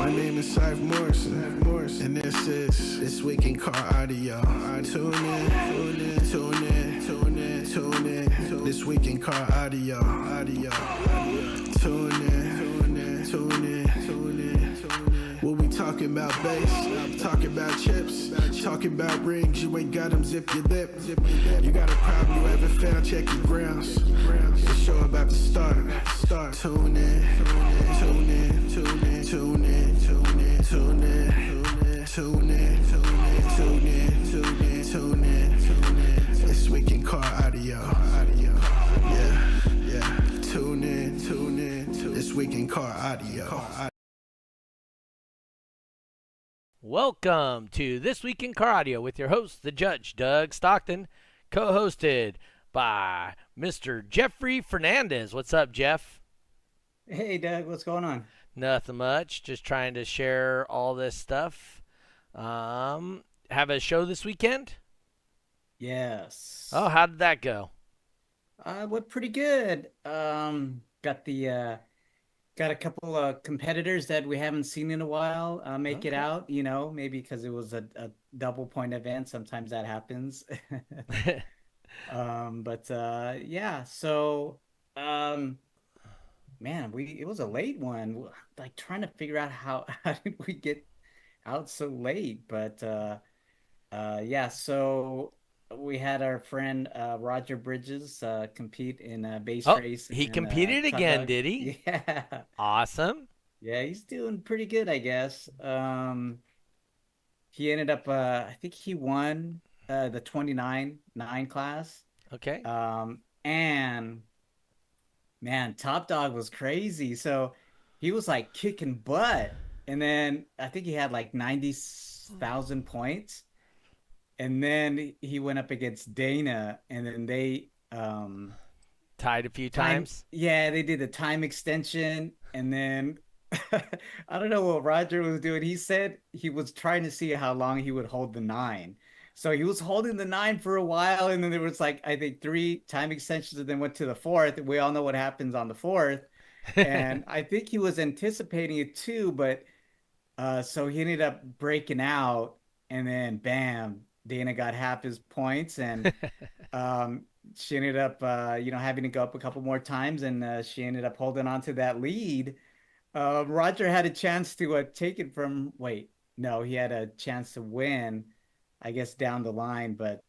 My name is Cypher Morrison, and this is This Week in Car Audio. Tune in. This Week in Car Audio. Tune in. We'll be talking about bass, talking about chips, talking about rings. You ain't got them, zip your lip. You got a problem you haven't found, check your grounds. The show about to start. Tune in. This Week in Car Audio. Yeah. Tune in. This Week in Car Audio. Welcome to This Week in Car Audio with your host, the Judge, Doug Stockton, co-hosted by Mr. Jeffrey Fernandez. What's up, Jeff? Hey, Doug, what's going on? Nothing much. Just trying to share all this stuff. Have a show this weekend? Yes. Oh, how did that go? Went pretty good. Got a couple of competitors that we haven't seen in a while make it out, maybe because it was a double point event. Sometimes that happens. Man, it was a late one. Like trying to figure out how did we get out so late, but so we had our friend Roger Bridges compete in a base race. He competed again, did he? Yeah. Awesome. Yeah, he's doing pretty good, I guess. He ended up, I think he won the 29-9 class. Okay. And man, Top Dog was crazy. So he was like kicking butt. And then I think he had like 90,000 points. And then he went up against Dana, and then they tied a few times. Yeah, they did a time extension, and then I don't know what Roger was doing. He said he was trying to see how long he would hold the 9. So he was holding the 9 for a while, and then there was like I think 3 time extensions, and then went to the 4th. We all know what happens on the 4th, and I think he was anticipating it too, but so he ended up breaking out, and then bam. Dana got half his points, and she ended up, having to go up a couple more times, and she ended up holding on to that lead. Roger had a chance to take it from. Wait, no, he had a chance to win, I guess, down the line, but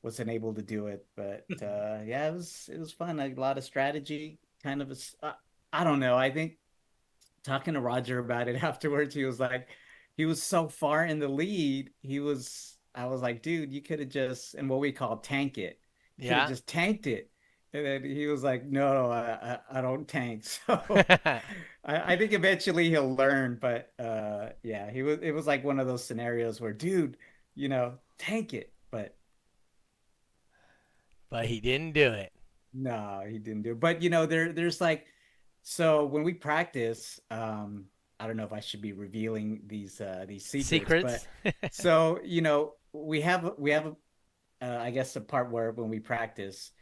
wasn't able to do it. But yeah, it was fun. A lot of strategy, kind of. I don't know. I think talking to Roger about it afterwards, he was like, he was so far in the lead. I was like, dude, you could have just, and what we call tank it. You could have just tanked it. And then he was like, no, I don't tank. So I think eventually he'll learn. But it was like one of those scenarios where, dude, tank it. But he didn't do it. No, he didn't do it. But, there's like, so when we practice, I don't know if I should be revealing these secrets. But so, we have I guess a part where when we practice,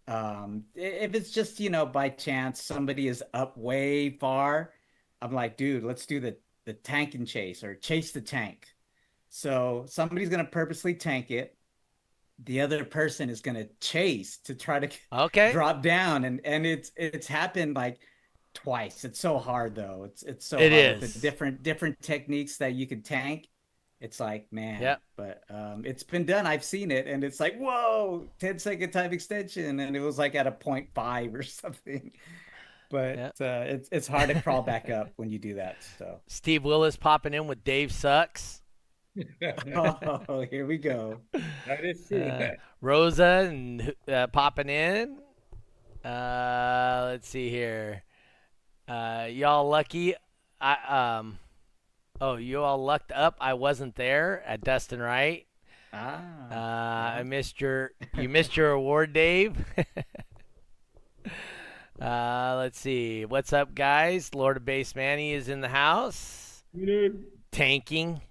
if it's just, by chance somebody is up way far, I'm like, dude, let's do the tank and chase, or chase the tank. So somebody's going to purposely tank it. The other person is going to chase to try to drop down. And it's happened like twice. It's so hard though. It's so hard. Is. The different techniques that you can tank. It's like, man. Yeah. But it's been done. I've seen it, and it's like, whoa, 10-second time extension, and it was like at a 0.5 or something. But it's hard to crawl back up when you do that. So Steve Willis popping in with Dave Sucks. Oh, here we go. I didn't see that. Rosa and popping in. Let's see here. Y'all lucky. You all lucked up. I wasn't there at Dustin Wright. I missed you missed your award, Dave. Let's see. What's up, guys? Lord of Bass Manny is in the house. Tanking.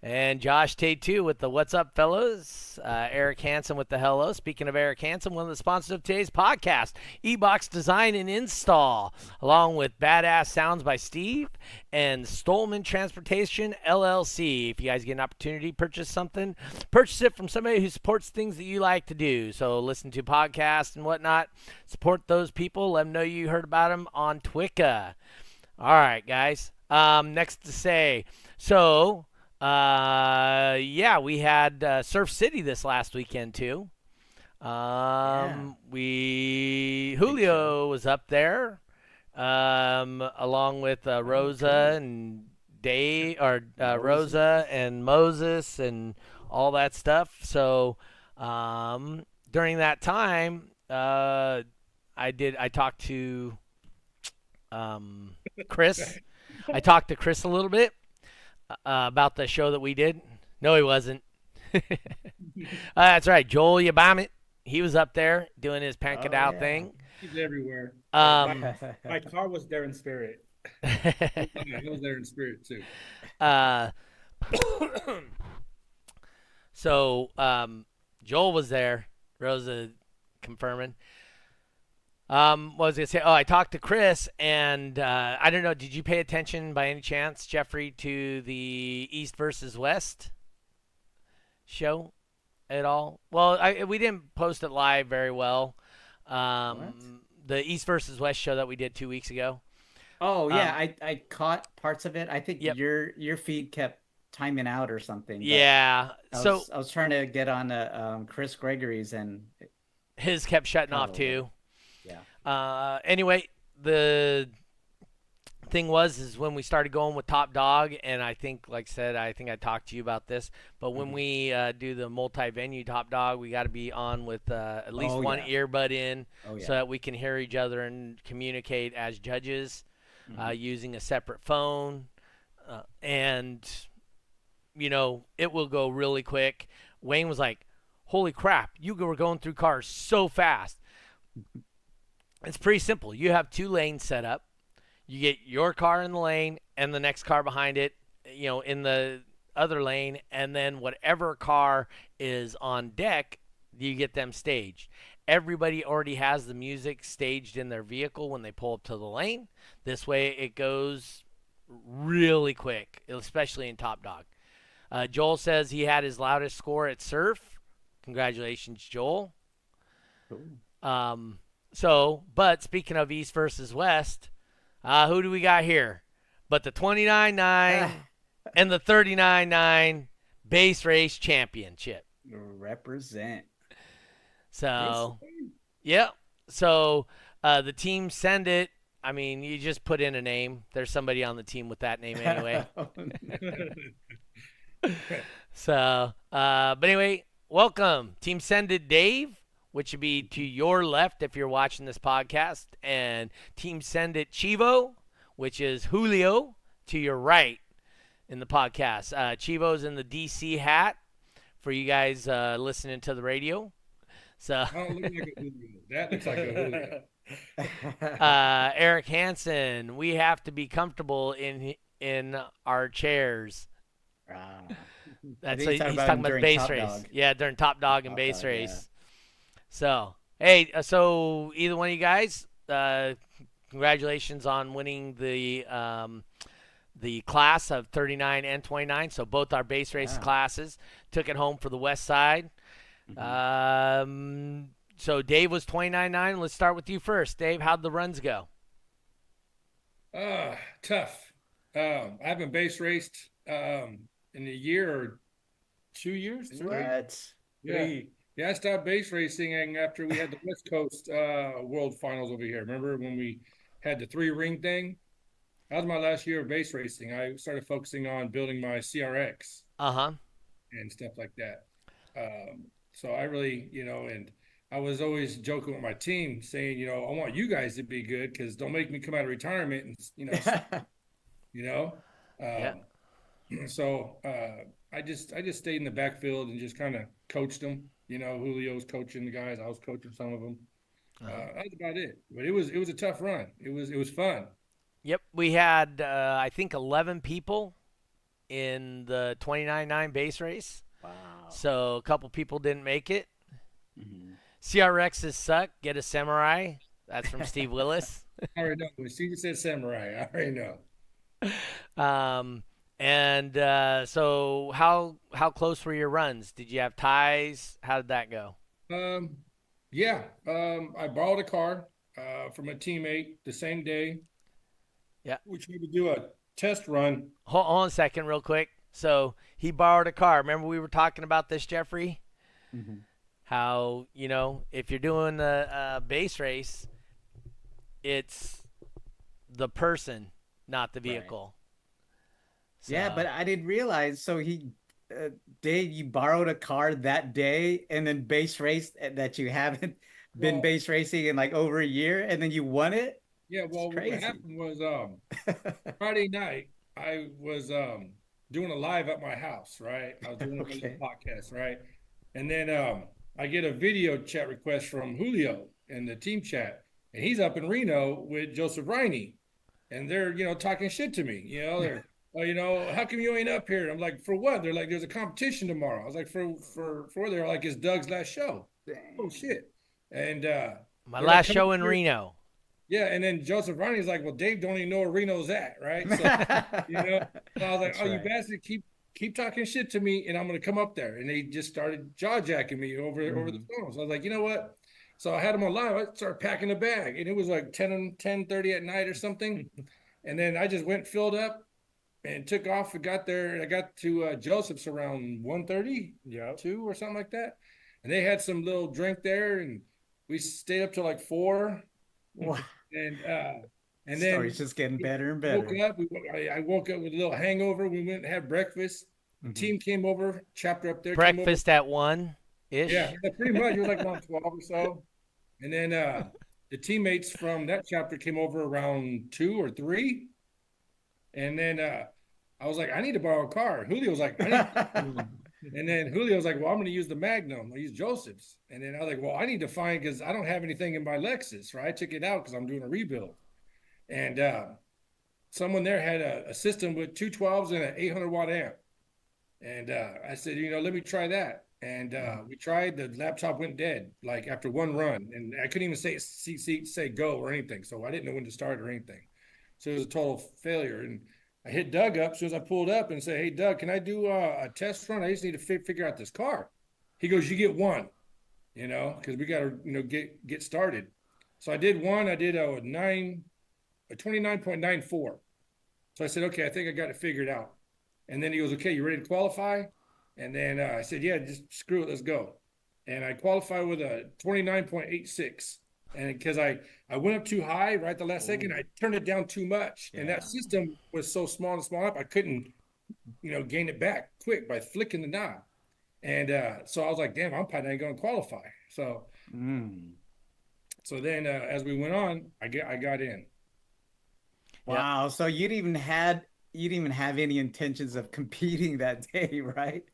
And Josh T.W.I.C.A with the What's Up, fellows. Eric Hansen with the hello. Speaking of Eric Hansen, one of the sponsors of today's podcast, E-Box Design and Install, along with Badass Sounds by Steve and Stolman Transportation, LLC. If you guys get an opportunity to purchase something, purchase it from somebody who supports things that you like to do. So listen to podcasts and whatnot. Support those people. Let them know you heard about them on T.W.I.C.A. All right, guys. Next to say, so... yeah, we had Surf City this last weekend too. Julio was up there, along with Rosa and Rosa and Moses and all that stuff. So, during that time, I talked to Chris. I talked to Chris a little bit. About the show that we did. No, he wasn't. That's right. Joel Yabamit. He was up there doing his Pankadao thing. He's everywhere. My car was there in spirit. He was there in spirit too. So Joel was there. Rosa confirming. What was I going to say? Oh, I talked to Chris, and I don't know, did you pay attention by any chance, Jeffrey, to the East versus West show at all? Well, we didn't post it live very well. The East versus West show that we did 2 weeks ago. Oh, yeah, I caught parts of it. I think Yep. your feed kept timing out or something. Yeah. I was trying to get on Chris Gregory's, and his kept shutting off too. Yeah. Anyway, the thing is when we started going with Top Dog, and I think, like I said, I think I talked to you about this, but when we do the multi-venue Top Dog, we got to be on with at least one earbud in so that we can hear each other and communicate as judges using a separate phone. And, you know, it will go really quick. Wayne was like, holy crap, you were going through cars so fast. It's pretty simple. You have 2 lanes set up. You get your car in the lane and the next car behind it, you know, in the other lane, and then whatever car is on deck, you get them staged. Everybody already has the music staged in their vehicle when they pull up to the lane. This way it goes really quick, especially in Top Dog. Joel says he had his loudest score at Surf. Congratulations, Joel. Cool. But speaking of East versus West, who do we got here? But the 29.9 and the 39.9 base race championship. Represent. So, yeah. So, the team send it. I mean, you just put in a name. There's somebody on the team with that name anyway. So, but anyway, welcome. Team Send It Dave, which would be to your left if you're watching this podcast, and Team Send It Chivo, which is Julio, to your right in the podcast. Chivo's in the DC hat for you guys listening to the radio. So I don't look like a Julio. That looks like a Julio. Eric Hansen, we have to be comfortable in our chairs. That's what he's talking about base race. Dog. Yeah, during Top Dog and base race. Yeah. So, hey, so either one of you guys, congratulations on winning the class of 39 and 29. So both our base race classes took it home for the West Side. So Dave was 29.9. Let's start with you first. Dave, how'd the runs go? Tough. I haven't base raced in a year or 2 years. What? Yeah, I stopped base racing after we had the West Coast World Finals over here. Remember when we had the 3-ring thing? That was my last year of base racing. I started focusing on building my CRX and stuff like that. So I really, and I was always joking with my team saying, I want you guys to be good because don't make me come out of retirement and, So I just stayed in the backfield and just kind of coached them. Julio was coaching the guys. I was coaching some of them. That was about it. But it was a tough run. It was fun. Yep, we had I think 11 people in the 29.9 base race. Wow. So a couple people didn't make it. Mhm. CRXs suck. Get a Samurai. That's from Steve Willis. I already know. When she said samurai, I already know. So how close were your runs? Did you have ties? How did that go? Yeah. I borrowed a car from a teammate the same day. Yeah. We tried to do a test run. Hold on a second, real quick. So he borrowed a car. Remember we were talking about this, Jeffrey? Mhm. How, if you're doing a base race, it's the person, not the vehicle. Yeah, but I didn't realize. So you borrowed a car that day and then base raced that you haven't been Well, base racing in like over a year, and then you won it. yeah, It's well, what crazy. happened was Friday night, I was doing a live at my house, right? I was doing a little podcast, right? And then I get a video chat request from Julio in the team chat, and he's up in Reno with Joseph Riney, and they're talking shit to me. They're how come you ain't up here? I'm like, for what? They're like, there's a competition tomorrow. I was like, for they're like, it's Doug's last show. Oh shit! And my they're last like, show in here. Reno. Yeah, and then Joseph Ronnie's like, well, Dave don't even know where Reno's at, right? So, so I was like, That's oh, you right. bastard, keep talking shit to me, and I'm gonna come up there. And they just started jaw jacking me over the phone. So I was like, you know what? So I had them on live. I started packing the bag, and it was like 10:30 at night or something. And then I just went, filled up, and took off. And got there. I got to Joseph's around 1:30, 2 or something like that. And they had some little drink there, and we stayed up till like 4. Wow. And then Story's just getting better and better. woke up. I woke up with a little hangover. We went and had breakfast. The team came over, chapter up there. Breakfast at 1-ish. Yeah, pretty much. It was like around 12 or so. And then the teammates from that chapter came over around 2 or 3. And then I was like, I need to borrow a car. Julio was like, and then Julio was like, well, I'm going to use the Magnum. I use Joseph's. And then I was like, well, I need to find, because I don't have anything in my Lexus, right? I took it out because I'm doing a rebuild. And someone there had a system with 212s and an 800-watt amp. And I said, let me try that. And we tried. The laptop went dead, like after one run. And I couldn't even say go or anything. So I didn't know when to start or anything. So it was a total failure. And I hit Doug up as soon as I pulled up and said, hey, Doug, can I do a test run? I just need to figure out this car. He goes, you get one, because we got to, get started. So I did one. I did a 29.94. So I said, okay, I think I got it figured out. And then he goes, okay, you ready to qualify? And then I said, yeah, just screw it. Let's go. And I qualified with a 29.86. And because I went up too high right the last second, I turned it down too much. Yeah. And that system was so small up, I couldn't, gain it back quick by flicking the knob. And so I was like, damn, I'm probably not going to qualify. So, so then as we went on, I got in. Wow. Yeah. So you didn't even have any intentions of competing that day, right?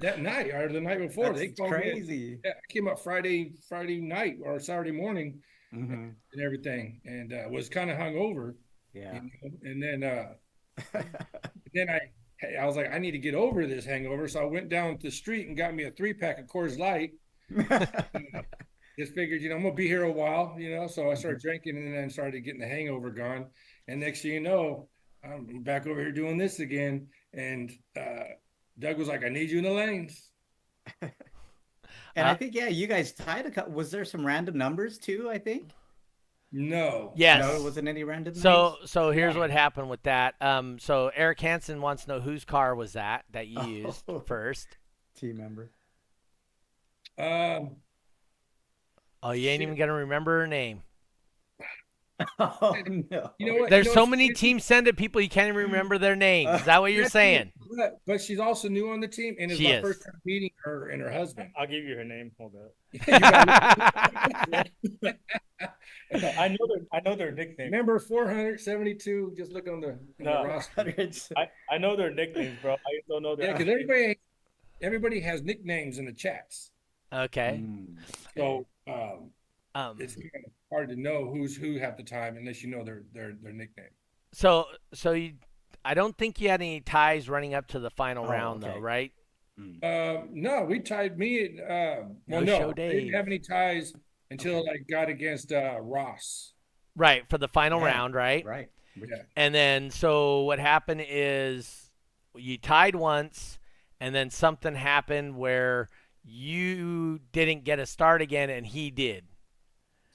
That night or the night before. That's they called crazy. Yeah, I came up Friday night or Saturday morning and everything, and was kind of hungover. Yeah. And then I was like, I need to get over this hangover. So I went down the street and got me a 3-pack of Coors Light. Just figured, I'm gonna be here a while, So I started drinking and then started getting the hangover gone. And next thing you know, I'm back over here doing this again. And Doug was like, I need you in the lanes. And I think, you guys tied a couple. Was there some random numbers too, I think? No. Yes. No, it wasn't any random numbers? So here's what happened with that. So Eric Hansen wants to know whose car was that you used first. Team member. You ain't even going to remember her name. Oh, no. You know what? There's so many Team Send It people you can't even remember their names. Is that what you're saying? But she's also new on the team, and it's my first time meeting her and her husband. I'll give you her name. Hold up. I know their nicknames. Remember 472? Just look on the roster. I know their nicknames, bro. I don't know their. Yeah, because everybody has nicknames in the chats. Okay. So it's kind of hard to know who's who half the time unless you know their nickname. So I don't think you had any ties running up to the final Oh, round, though, okay. right? No, we tied me. No Well, show no, I Dave. didn't have any ties until I got against Ross. Right, for the final Yeah, round, right? Right. Which, Yeah. And then, so what happened is you tied once, and then something happened where you didn't get a start again, and he did.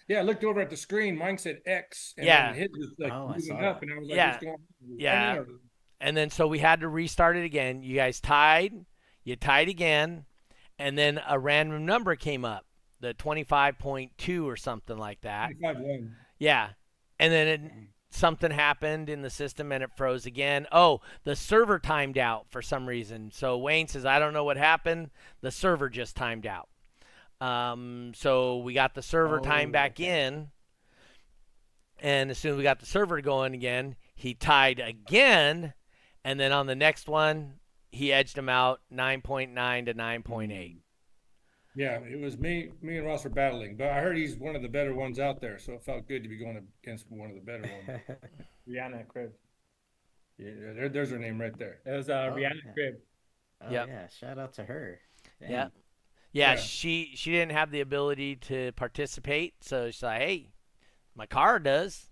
Yeah, I looked over at the screen. Mine said X, and Yeah. then his was like Oh, I moving saw up, that. and I was like, Yeah. "What's going on?" Yeah. Running or- And then, so we had to restart it again. You guys tied. You tied again, and then a random number came up, the 25.2 or something like that. 25-1. Yeah. And then something happened in the system and it froze again. Oh, the server timed out for some reason. So Wayne says, I don't know what happened. The server just timed out. So we got the server time back in. And as soon as we got the server going again, he tied again. And then on the next one, he edged him out 9.9 to 9.8. Yeah, it was me and Ross were battling, but I heard he's one of the better ones out there, so it felt good to be going against one of the better ones. Rihanna Crib. Yeah, there's her name right there. It was Oh, Rihanna yeah. Crib. Oh, Yep. yeah. Shout out to her. Dang. Yeah. Yeah. She didn't have the ability to participate, so she's like, "Hey, my car does."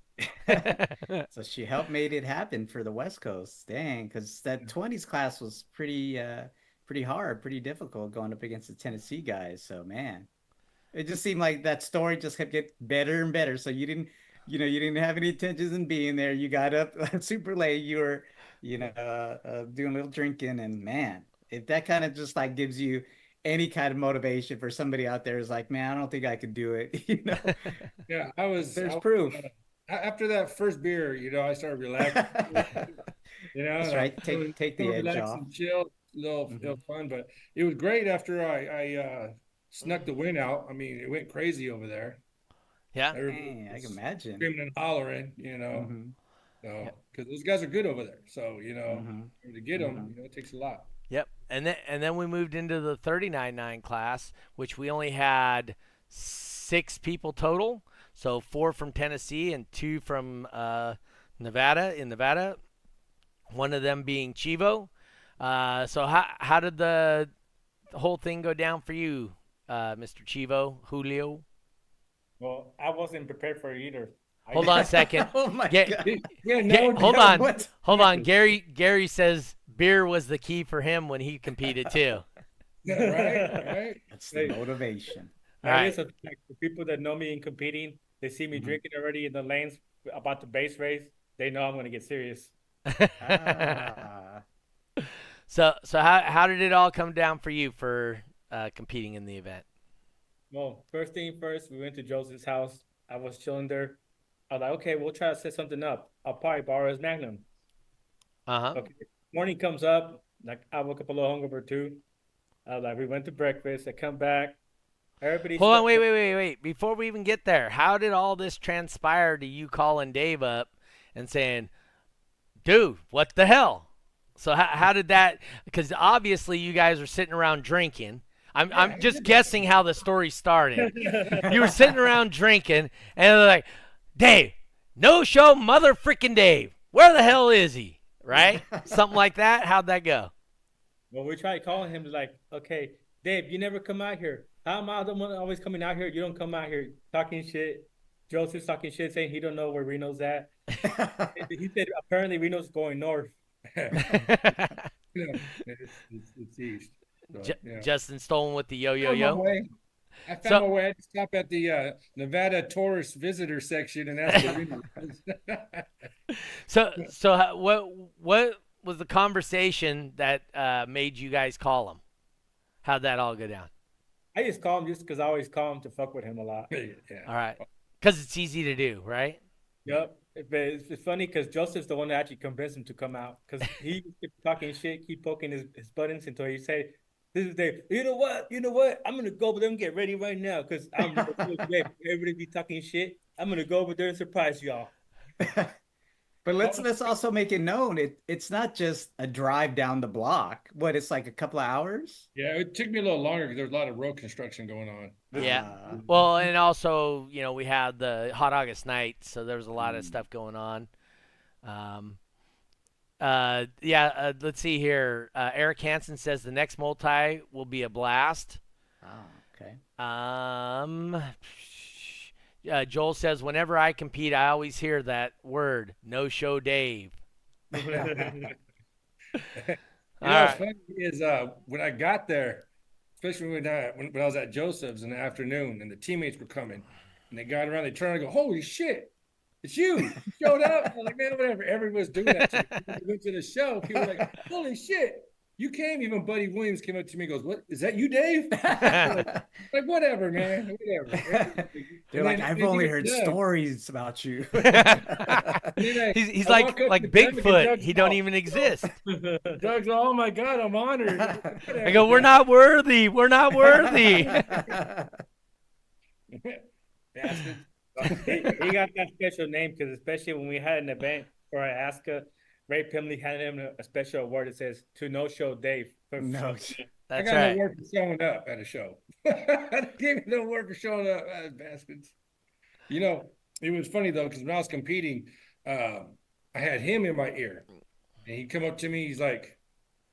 So she helped made it happen for the West Coast. Dang, because that 20s class was pretty hard, pretty difficult going up against the Tennessee guys. So man, it just seemed like that story just kept getting better and better. So you didn't have any intentions in being there. You got up super late. You were, doing a little drinking, and man, if that kind of just like gives you any kind of motivation for somebody out there is like, man, I don't think I could do it. Yeah, There's proof. After that first beer, I started relaxing. That's right. Take the edge relax off. and chill, little fun, but it was great after I snuck the win out. I mean, it went crazy over there. Yeah. Dang, I can imagine. Screaming and hollering, Mhm. so because those guys are good over there. So Mhm. to get them, it takes a lot. Yep. And then we moved into the 39.9 class, which we only had 6 people total. So 4 from Tennessee and 2 from Nevada. One of them being Chivo. So how did the whole thing go down for you, Mr. Chivo, Julio? Well, I wasn't prepared for it either. Hold on a second. Oh my Get- God. Yeah, Hold on. What? Hold on. Gary says beer was the key for him when he competed too. right. That's the motivation. All right. It is a fact. The people that know me in competing, they see me drinking already in the lanes about the base race. They know I'm going to get serious. Ah. So how did it all come down for you for competing in the event? Well, first thing first, we went to Joseph's house. I was chilling there. I was like, okay, we'll try to set something up. I'll probably borrow his Magnum. Uh-huh. Okay. Morning comes up. Like I woke up a little hungover too. I was like, we went to breakfast. I come back. Everybody's Hold on, wait. Before we even get there, how did all this transpire to you calling Dave up and saying, dude, what the hell? So how did that, because obviously you guys were sitting around drinking. I'm just guessing how the story started. You were sitting around drinking, and they're like, Dave, no show mother freaking Dave. Where the hell is he? Right? Something like that? How'd that go? Well, we tried calling him like, okay, Dave, you never come out here. How am I the one always coming out here? You don't come out here talking shit. Joseph's talking shit, saying he don't know where Reno's at. He said apparently Reno's going north. It's east. So, Justin Stolen with the yo. I found my way to stop at the Nevada tourist visitor section and ask for Reno. So what was the conversation that made you guys call him? How'd that all go down? I just call him just because I always call him to fuck with him a lot. All right. Because it's easy to do, right? Yep. But it's funny because Joseph's the one that actually convinced him to come out because he kept talking shit, keep poking his buttons until he said, "This is Dave. You know what? I'm gonna go over there and get ready right now because I'm everybody be talking shit. I'm gonna go over there and surprise y'all." But let's also make it known it's not just a drive down the block. What, it's like a couple of hours? Yeah, it took me a little longer because there's a lot of road construction going on. Yeah. Well, and also, we had the hot August night, so there was a lot of stuff going on. Let's see here. Eric Hansen says the next multi will be a blast. Oh, okay. Joel says whenever I compete, I always hear that word, no show Dave. What's funny is when I got there, especially when I was at Joseph's in the afternoon and the teammates were coming and they got around, they turned and go, "Holy shit, it's you! You showed up!" I was like, "Man, whatever." Everyone was doing that. When we went to the show, people were like, "Holy shit, you came!" Even Buddy Williams came up to me and goes, "What is that? You, Dave?" like whatever, man, whatever. They're like, "I've only heard stories about you." he's like Bigfoot. He don't even exist. Doug's, oh my God, I'm honored. I go, we're not worthy. We're not worthy. He got that special name because especially when we had an event for Alaska, Ray Pimley had him a special award that says "To No Show Dave." No, that's I got right. no work for showing up at a show. I gave me no work for showing up, bastards. You know, it was funny though because when I was competing, I had him in my ear, and he'd come up to me. He's like,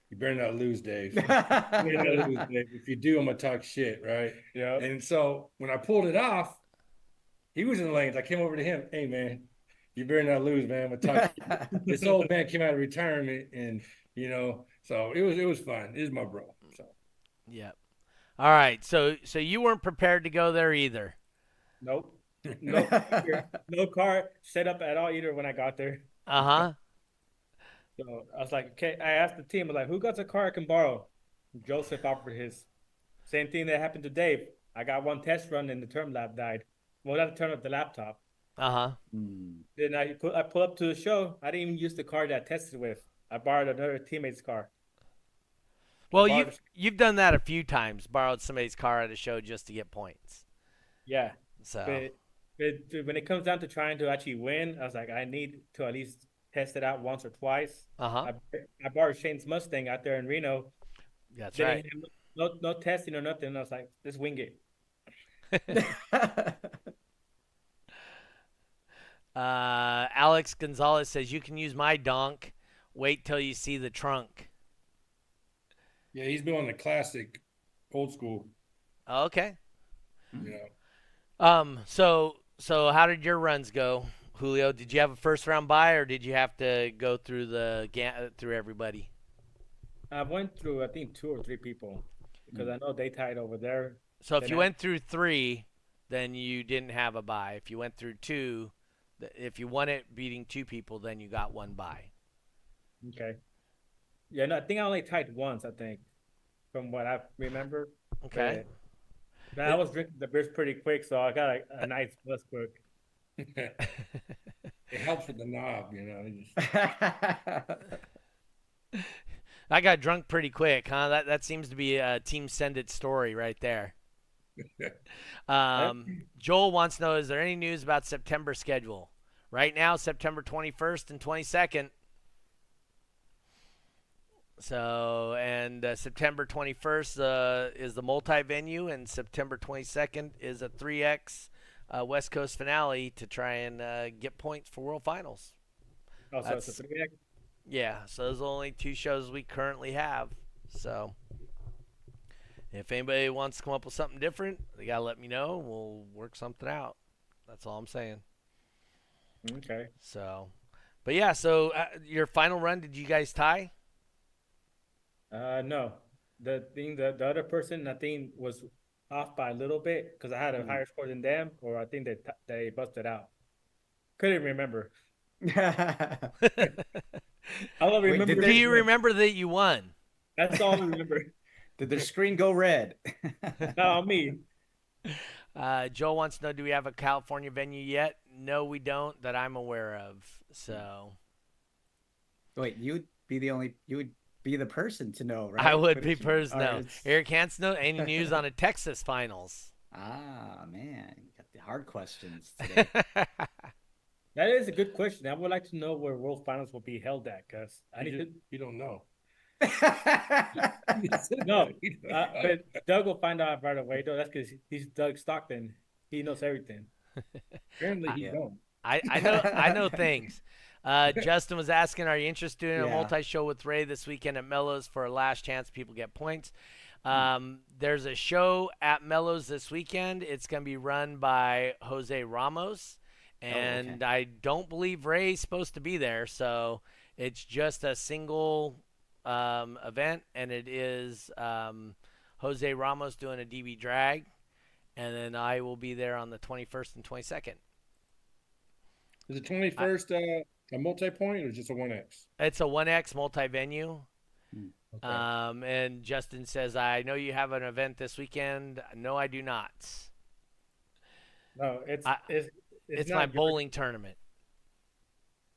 "You better not lose, Dave. You better not lose, Dave. If you do, I'm gonna talk shit, right?" Yeah. And so when I pulled it off, he was in the lanes. I came over to him. "Hey, man, you better not lose, man. I'm gonna talk shit." This old man came out of retirement, and you know, so it was fun. It was my bro. So. Yep. All right. So you weren't prepared to go there either. Nope. No, no car set up at all either when I got there. Uh-huh. So I was like, okay. I asked the team, I was like, who got a car I can borrow? Joseph offered his. Same thing that happened to Dave. I got one test run and the term lab died. Well, not the term of the laptop. Uh-huh. Then I pull up to the show. I didn't even use the car that I tested with. I borrowed another teammate's car. Well, you've done that a few times, borrowed somebody's car at a show just to get points. Yeah. So but when it comes down to trying to actually win, I was like, I need to at least test it out once or twice. Uh-huh. I borrowed Shane's Mustang out there in Reno. That's right. No testing or nothing. I was like, let's wing it. Alex Gonzalez says you can use my donk. Wait till you see the trunk. Yeah, he's been on the classic, old school. Okay. You know. So how did your runs go, Julio? Did you have a first round bye, or did you have to go through through everybody? I went through, I think, 2 or 3 people because I know they tied over there. So if you went through 3, then you didn't have a bye. If you went through 2, if you won it beating 2 people, then you got 1 bye. Okay. Yeah, no, I think I only tied once, I think, from what I remember. Okay. But I was drinking the beers pretty quick, so I got a nice buzz quick. It helps with the knob, you know. I got drunk pretty quick, huh? That seems to be a Team Send It story right there. Joel wants to know, is there any news about September schedule? Right now, September 21st and 22nd. So, and September 21st is the multi-venue, and September 22nd is a 3X West Coast finale to try and get points for World Finals. Oh, so it's a 3X? Yeah, so those are the only 2 shows we currently have. So, if anybody wants to come up with something different, they got to let me know, and we'll work something out. That's all I'm saying. Okay. So, but yeah, so your final run, did you guys tie? No. The other person, I think, was off by a little bit because I had a higher score than them, or I think they busted out. Couldn't remember. I don't remember. Do you remember that you won? That's all I remember. Did their screen go red? Not on me. Joel wants to know, do we have a California venue yet? No, we don't, that I'm aware of. So. Wait, you would be the person to know, right? I would be person to know. Eric Hansen, know any news on a Texas finals? Ah, man, you got the hard questions today. That is a good question. I would like to know where World Finals will be held at, because you don't know. No, but Doug will find out right away, though. That's because he's Doug Stockton. He knows everything. Apparently, he don't. I know things. Justin was asking, are you interested in a Yeah. multi-show with Ray this weekend at Mellows for a last chance people get points? There's a show at Mellows this weekend. It's going to be run by Jose Ramos, and okay. I don't believe Ray's supposed to be there, so it's just a single event, and it is Jose Ramos doing a DB drag, and then I will be there on the 21st and 22nd. Is the 21st a multi-point or just a 1X? It's a 1X multi-venue. Okay. And Justin says, I know you have an event this weekend. No, I do not. No, it's It's not my your- bowling tournament.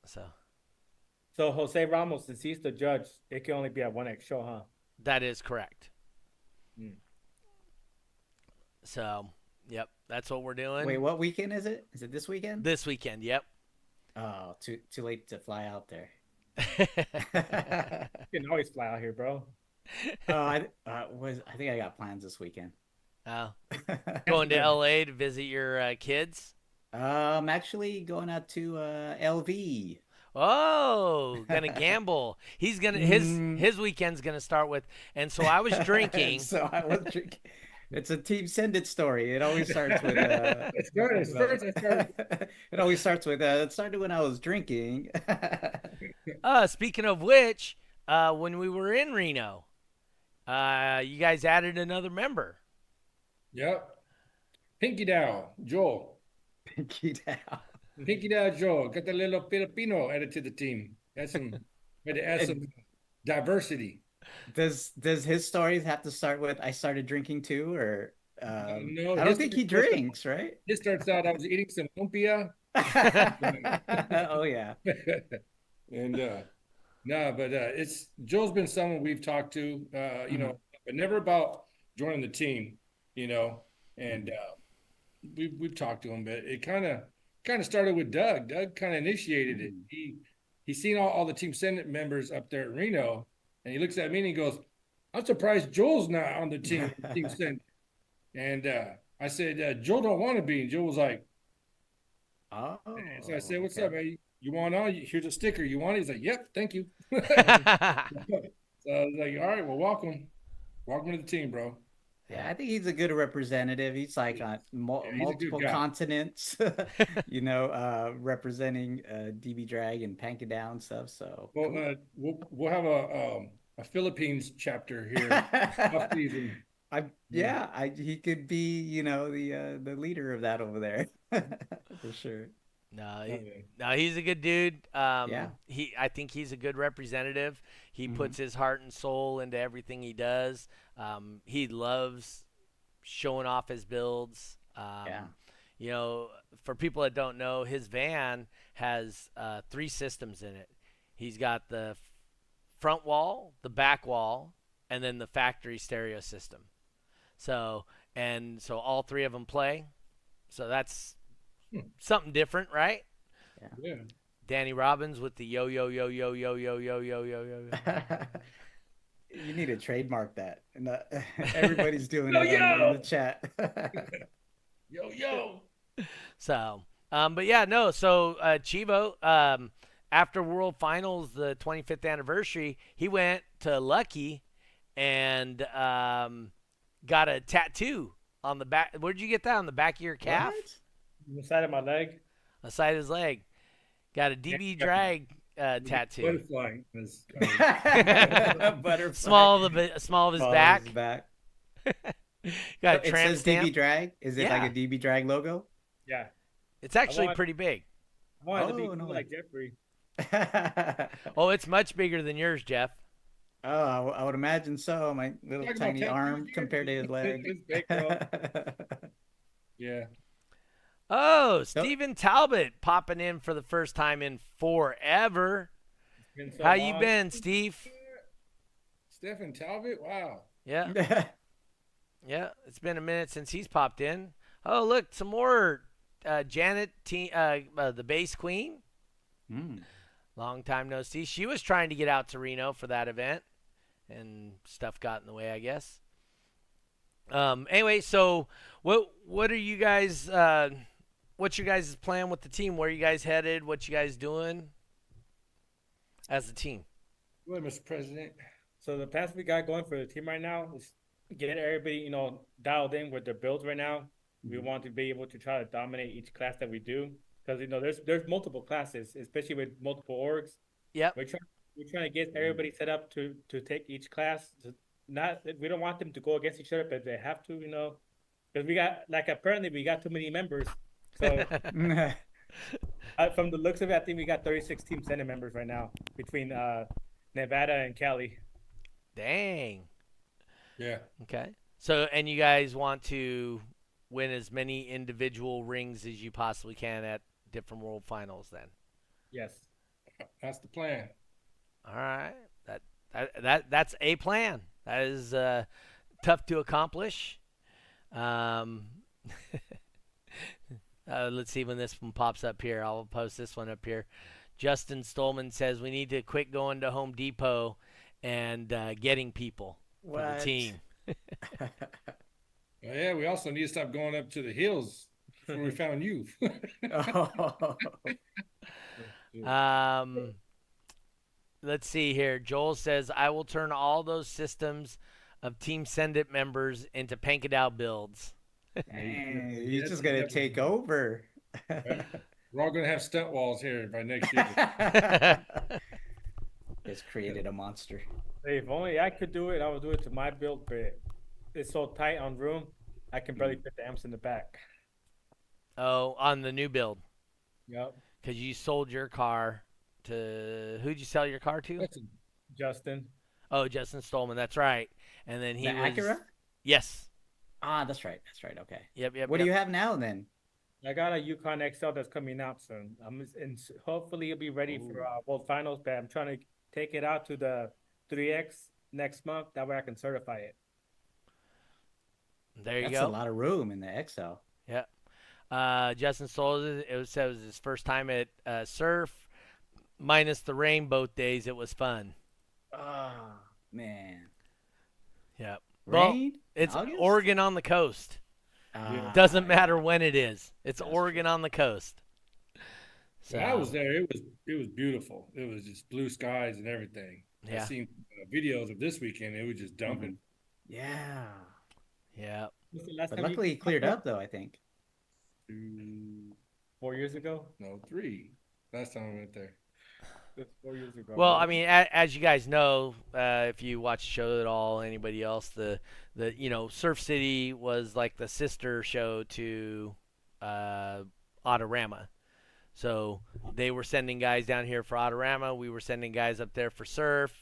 So Jose Ramos, since he's the judge, it can only be at 1X show, huh? that is correct. Hmm. So, yep, that's what we're doing. Wait, what weekend is it? Is it this weekend? This weekend, yep. Oh, too late to fly out there. You can always fly out here, bro. I think I got plans this weekend. Going to LA to visit your kids. I'm actually going out to LV. Oh, gonna gamble. He's gonna his weekend's gonna start with. And so I was drinking. So I was drinking. It's a Team Send It story. It always starts with. It's good. It's good. It's good. It always starts with. It started when I was drinking. Speaking of which, when we were in Reno, you guys added another member. Yep. Pinky Dow, Joel. Pinky down. Pinky Dow, Joel. Got the little Filipino added to the team. Had to add some diversity. Does his stories have to start with I started drinking too, or No, I don't think he drinks, right? It starts out I was eating some lumpia. Oh yeah. And no, but it's Joel's been someone we've talked to, you know, but never about joining the team, you know, and we've talked to him, but it kind of started with Doug. Doug kind of initiated it. He's seen all the Team Senate members up there at Reno, and he looks at me and he goes, "I'm surprised Joel's not on the team Senate." And I said, "Joel don't want to be," and Joel was like, Oh. so I said, "What's up, man? You want on? Here's a sticker. You want it?" He's like, "Yep, thank you." So I was like, "All right, well, welcome to the team, bro." Yeah, I think he's a good representative. He's like on he's a good multiple guy. continents, you know, representing DB Drag and Panka Down stuff. So Well, we'll have a Philippines chapter here. Off season. he could be, you know, the leader of that over there for sure. No, he's a good dude. Yeah. I think he's a good representative. He puts his heart and soul into everything he does. He loves showing off his builds. You know, for people that don't know, his van has 3 systems in it. He's got the front wall, the back wall, and then the factory stereo system. So all 3 of them play. So that's something different, right? Yeah. Danny Robbins with the yo yo yo yo yo yo yo yo yo yo. You need to trademark that. And everybody's doing Yo, it yo! in the chat. Yo. So, but yeah, no. So Chivo, after World Finals, the 25th anniversary, he went to Lucky and got a tattoo on the back. Where'd you get that? On the back of your calf? On the side of my leg. On the side of his leg. Got a DB Drag tattoo. Butterfly. Butterfly. Small of his back. Got a It tramp says stamp. DB Drag. Is it Yeah. like a DB Drag logo? Yeah. It's actually want- pretty big. I wanted to be Oh, no cool way. like Jeffrey. Oh, it's much bigger than yours, Jeff. Oh, I would imagine so. My little Talking about tiny tattoos arm here? compared to his leg. It's big, bro. Yeah. Oh, Stephen Talbot popping in for the first time in forever. Been so How you long. been, Steve? Stephen Talbot. Wow. Yeah, yeah. It's been a minute since he's popped in. Oh, look, some more Janet, the bass queen. Long time no see. She was trying to get out to Reno for that event, and stuff got in the way, I guess. Anyway, so what are you guys? What's your guys' plan with the team? Where are you guys headed? What you guys doing? as a team? Well, Mr. President. So the plans we got going for the team right now is get everybody, dialed in with their builds right now. We want to be able to try to dominate each class that we do because there's multiple classes, especially with multiple orgs. Yep. We're trying to get everybody set up to take each class. Not we don't want them to go against each other, but they have to, because apparently we got too many members. So from the looks of it, I think we got 36 Team Senate members right now between Nevada and Cali. Dang. Yeah. Okay. So, and you guys want to win as many individual rings as you possibly can at different world finals then? Yes. That's the plan. All right. That's a plan. That is tough to accomplish. Let's see when this one pops up here. I'll post this one up here. Justin Stolman says we need to quit going to Home Depot and getting people for the team. Well, yeah, we also need to stop going up to the hills where we found you. Let's see here. Joel says, I will turn all those systems of Team Send It members into Pankadao builds. Dang, you're just going to take over. We're all going to have stunt walls here by next year. It's created a monster. Hey, if only I could do it, I would do it to my build, but it's so tight on room, I can barely fit the amps in the back. Oh, on the new build. Yep. Because you sold your car to... Who'd you sell your car to? Justin. Oh, Justin Stolman. That's right. And then he was... Acura? Yes. Ah, that's right. That's right. Okay. Yep. What do you have now then? I got a Yukon XL that's coming out soon. And hopefully it'll be ready for World Finals, but I'm trying to take it out to the 3X next month. That way I can certify it. There you go. That's a lot of room in the XL. Yeah. Justin Stolman, it was his first time at Surf. Minus the rain both days, it was fun. Oh, man. Yep. Rain? Well, it's August? Oregon on the coast. Doesn't matter when it is. It's Oregon on the coast. So when I was there, it was beautiful. It was just blue skies and everything. Yeah. I seen videos of this weekend. It was just dumping. Yeah. Yeah. But luckily it cleared up though, I think. 4 years ago? No, 3. Last time I went there. That's 4 years ago. Well, I mean, as you guys know, if you watch the show at all, anybody else, the Surf City was like the sister show to Autorama. So they were sending guys down here for Autorama. We were sending guys up there for Surf.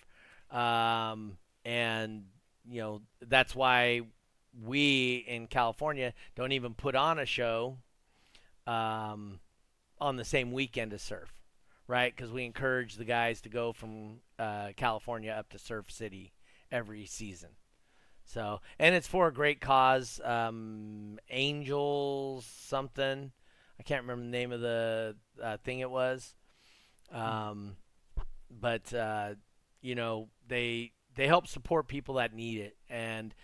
And, that's why we in California don't even put on a show on the same weekend as Surf. Right, because we encourage the guys to go from California up to Surf City every season. So, and it's for a great cause, Angels something. I can't remember the name of the thing it was, but they help support people that need it, and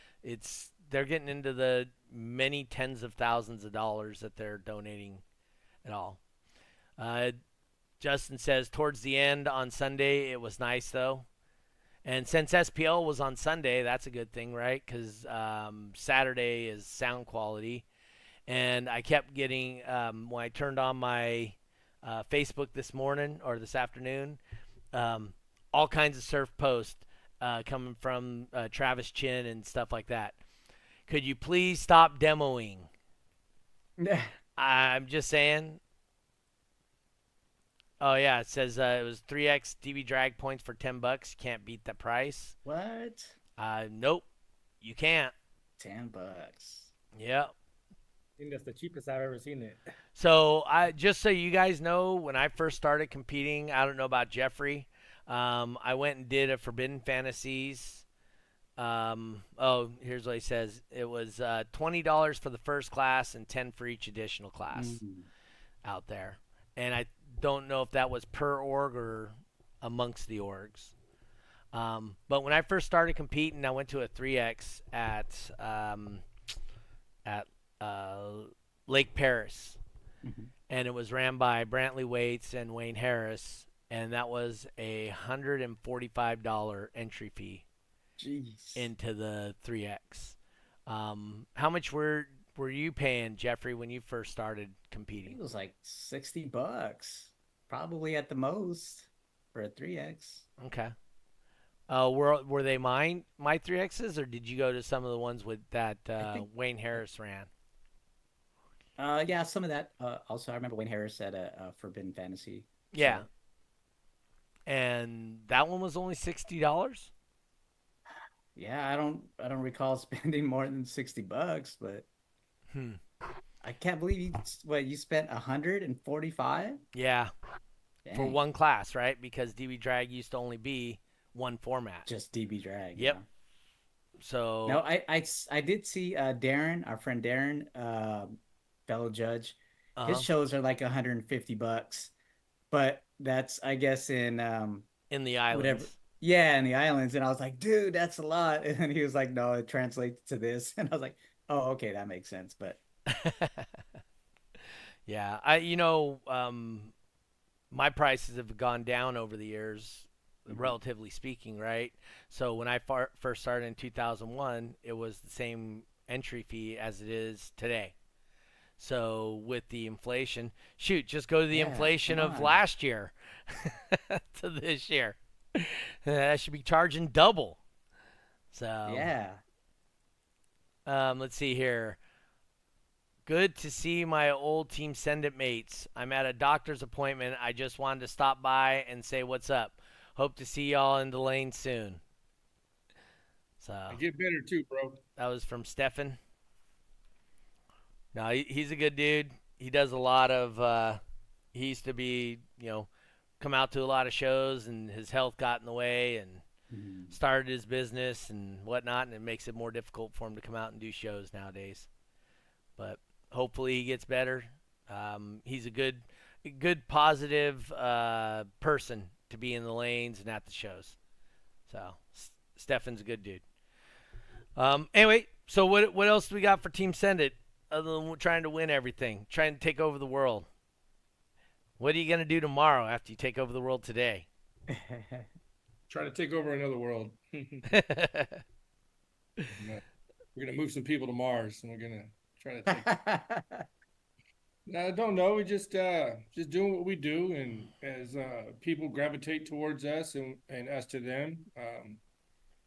they're getting into the many tens of thousands of dollars that they're donating at all. Justin says, towards the end on Sunday, it was nice, though. And since SPL was on Sunday, that's a good thing, right? Because Saturday is sound quality. And I kept getting, when I turned on my Facebook this morning or this afternoon, all kinds of surf posts coming from Travis Chin and stuff like that. Could you please stop demoing? I'm just saying. Oh, yeah, it says it was 3X DV drag points for $10. Can't beat the price. What? Nope, you can't. $10. Yep. I think that's the cheapest I've ever seen it. So, just so you guys know, when I first started competing, I don't know about Jeffrey, I went and did a Forbidden Fantasies. Here's what he says. It was $20 for the first class and $10 for each additional class out there. And I don't know if that was per org or amongst the orgs. But when I first started competing, I went to a 3X at Lake Paris. And it was ran by Brantley Waits and Wayne Harris. and that was $145 entry fee Jeez. into the 3X. How much were you paying, Jeffrey, when you first started It competing? was like $60, probably at the most for a 3X. Okay. Were they my 3Xs, or did you go to some of the ones with that I think, Wayne Harris ran? yeah, some of that. Also, I remember Wayne Harris at a Forbidden Fantasy Yeah, show. and that one was only $60. Yeah, I don't recall spending more than $60, but Hmm. I can't believe you spent 145? Yeah, for Dang. one class, right? Because DB Drag used to only be one format. Just DB Drag. Yep. Yeah. So, No, I did see Darren, our friend Darren, fellow judge. His uh shows are like $150, but that's I guess in in the whatever. islands. Yeah, in the islands, and I was like, dude, that's a lot. And then he was like, no, it translates to this, and I was like, oh, okay, that makes sense. But Yeah, my prices have gone down over the years, relatively speaking, right? So when I first started in 2001, it was the same entry fee as it is today. So with the inflation, shoot, just go to the yeah, inflation come of on. last year to this year. I should be charging double. So Yeah. let's see here. Good to see my old Team Send It mates. I'm at a doctor's appointment. I just wanted to stop by and say what's up. Hope to see y'all in the lane soon. So I get better too, bro. that was from Stefan. No, he's a good dude. He does a lot of. He used to be, come out to a lot of shows, and his health got in the way, and Mhm. started his business and whatnot, and it makes it more difficult for him to come out and do shows nowadays. But hopefully he gets better. He's a good, positive person to be in the lanes and at the shows. So Stefan's a good dude. Anyway, so what else do we got for Team Send It other than trying to win everything, trying to take over the world? What are you gonna do tomorrow after you take over the world today? Trying to take over another world. We're gonna move some people to Mars, and we're gonna try to take. I don't know. We just doing what we do, and as people gravitate towards us and us to them,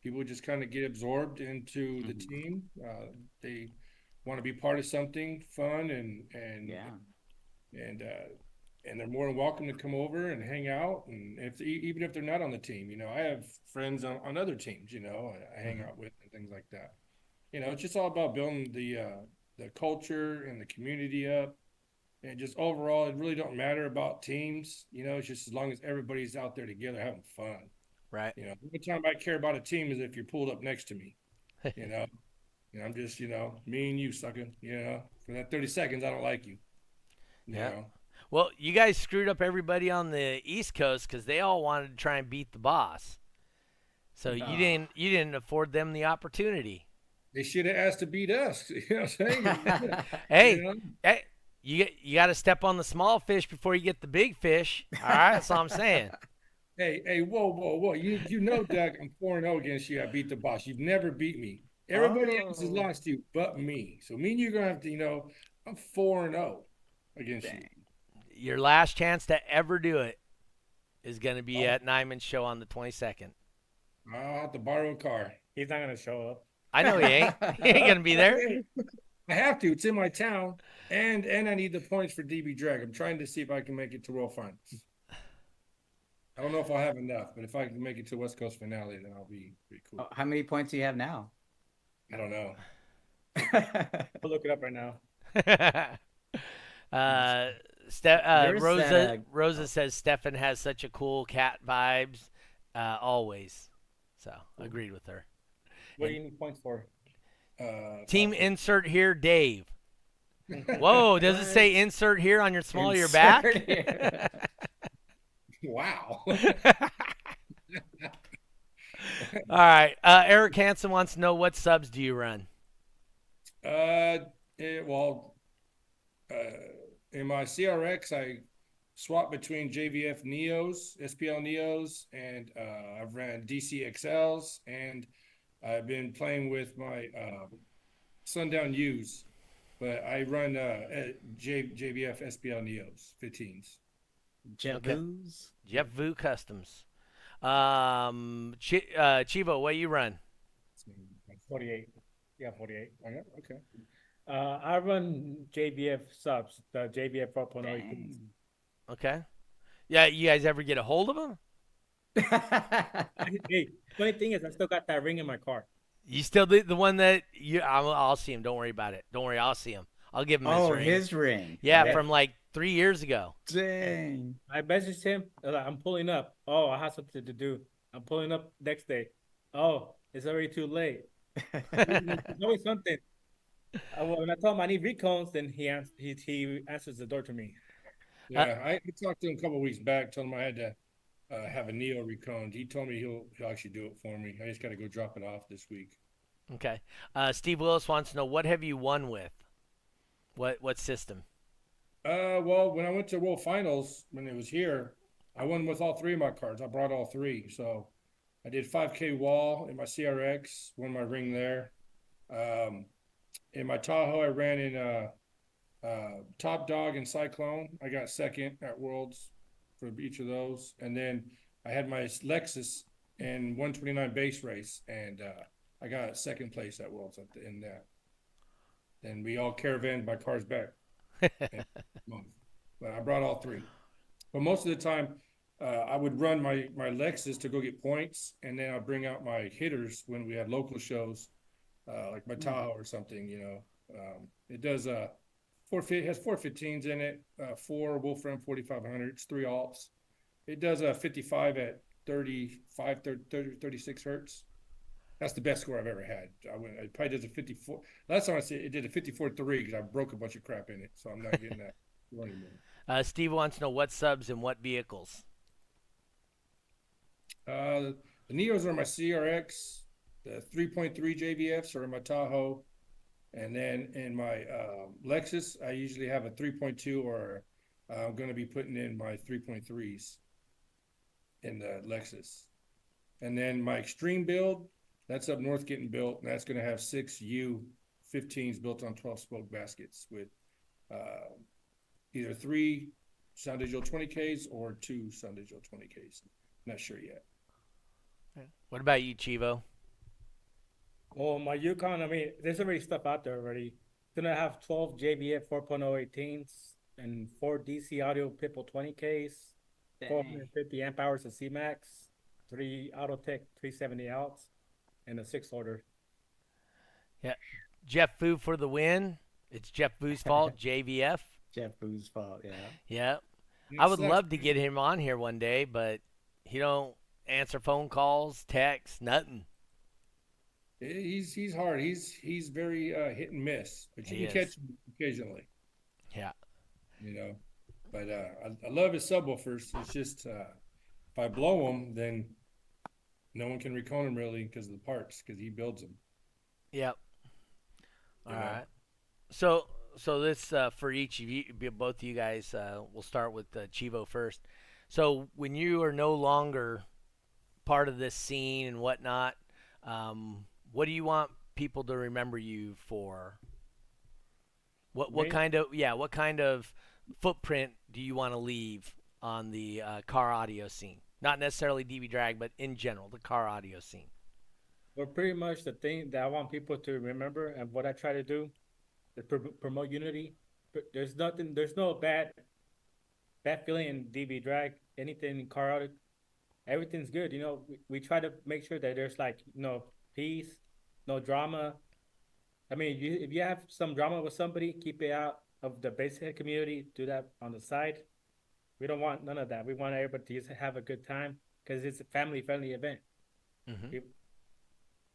people just kind of get absorbed into the team. They want to be part of something fun, Yeah. and they're more than welcome to come over and hang out. And even if they're not on the team, I have friends on other teams. I hang out with and things like that. It's just all about building the culture and the community up. And just overall, it really don't matter about teams. It's just as long as everybody's out there together having fun. Right. The only time I care about a team is if you're pulled up next to me. I'm just, me and you, sucker. For that 30 seconds, I don't like you. Yeah. Well, you guys screwed up everybody on the East Coast because they all wanted to try and beat the boss. So you didn't afford them the opportunity. They should have asked to beat us. You know what I'm saying? Hey, hey, you got to step on the small fish before you get the big fish. All right, that's all I'm saying. Hey, whoa. You know, Doug, I'm 4-0 against you. I beat the boss. You've never beat me. Everybody else has lost you but me. So me and you're going to have to, I'm 4-0 against you. Your last chance to ever do it is going to be at Nyman's show on the 22nd. I'll have to borrow a car. He's not gonna show up. I know he ain't. He ain't going to be there. I have to. It's in my town. And I need the points for DB Drag. I'm trying to see if I can make it to World Finals. I don't know if I'll have enough, but if I can make it to West Coast finale, then I'll be pretty cool. How many points do you have now? I don't know. I'll look it up right now. Rosa says Stefan has such a cool cat vibes, always. So agreed with her. What do you need points for? Team insert here, Dave. Whoa, does it say insert here on your small of your back? Wow. All right. Eric Hansen wants to know, what subs do you run? In my CRX, swap between JVF Neos, SPL Neos, and I've ran DC XLs, and I've been playing with my Sundown U's, but I run JVF SPL Neos 15s. Jet Okay. Booze. Jeff Vu Customs. Chivo, what you run? 48. Yeah, 48. Okay. I run JBF subs, the JBF 4.0. Dang. Okay. Yeah, you guys ever get a hold of him? Hey, funny thing is, I still got that ring in my car. You still the one that you? I'll see him. Don't worry about it. Don't worry, I'll see him. I'll give him his ring. His ring. Yeah, Yeah. from like 3 years ago. Dang. I messaged him. I'm pulling up. Oh, I have something to do. I'm pulling up next day. Oh, it's already too late. There's always something. When I told him I need recones, then he answers the door to me. Yeah, I talked to him a couple of weeks back. Told him I had to have a Neo reconed. He told me he'll actually do it for me. I just got to go drop it off this week. Okay. Steve Willis wants to know, what have you won with? What system? Well, when I went to World Finals when it was here, I won with all three of my cards. I brought all three. So I did 5K wall in my CRX, won my ring there. In my Tahoe, I ran in Top Dog and Cyclone. I got second at Worlds for each of those. And then I had my Lexus in 129 base race, and I got second place at Worlds in that. Then we all caravaned my cars back. But I brought all three. But most of the time, I would run my Lexus to go get points, and then I'd bring out my hitters when we had local shows, like my Tahoe or something. It does has 415s in it, 4 Wolfram 4500s, 3 alts. It does a 55 at 36 hertz. That's the best score I've ever had. It probably does a 54. Last time I said it did a 54.3 because I broke a bunch of crap in it, so I'm not getting that anymore. Steve wants to know what subs and what vehicles. The Neos are my CRX. The 3.3 JVFs are in my Tahoe. And then in my Lexus, I usually have a 3.2, or I'm going to be putting in my 3.3s in the Lexus. And then my Extreme build, that's up north getting built, and that's going to have 6 U15s built on 12-spoke baskets with either 3 Sound Digital 20Ks or 2 Sound Digital 20Ks. Not sure yet. What about you, Chivo? Well, my Yukon, I mean, there's already stuff out there already. It's going to have 12 JBF 4.0 18s and 4 DC Audio Pipple 20Ks, 450 amp hours of C-Max, 3 Autotech 370 outs, and a 6-order. Yeah. Jeff Fu for the win. It's Jeff Fu's fault, JVF. Jeff Boo's fault, yeah. Yeah. I would love to get him on here one day, but he don't answer phone calls, texts, nothing. He's hard. He's very hit and miss, but you can catch him occasionally. Yeah. But I love his subwoofers. It's just if I blow them, then no one can recone them really because of the parts, because he builds them. Yep. All right. So this for each of you, both of you guys. We'll start with Chivo first. So when you are no longer part of this scene and whatnot, what do you want people to remember you for? What kind of footprint do you want to leave on the car audio scene? Not necessarily DB Drag, but in general, the car audio scene. Well, pretty much the thing that I want people to remember, and what I try to do, is promote unity. But there's no bad feeling in DB Drag, anything in car audio. Everything's good. We try to make sure that there's peace, no drama. I mean, if you have some drama with somebody, keep it out of the basic community. Do that on the side. We don't want none of that. We want everybody to just have a good time because it's a family-friendly event. Mm-hmm.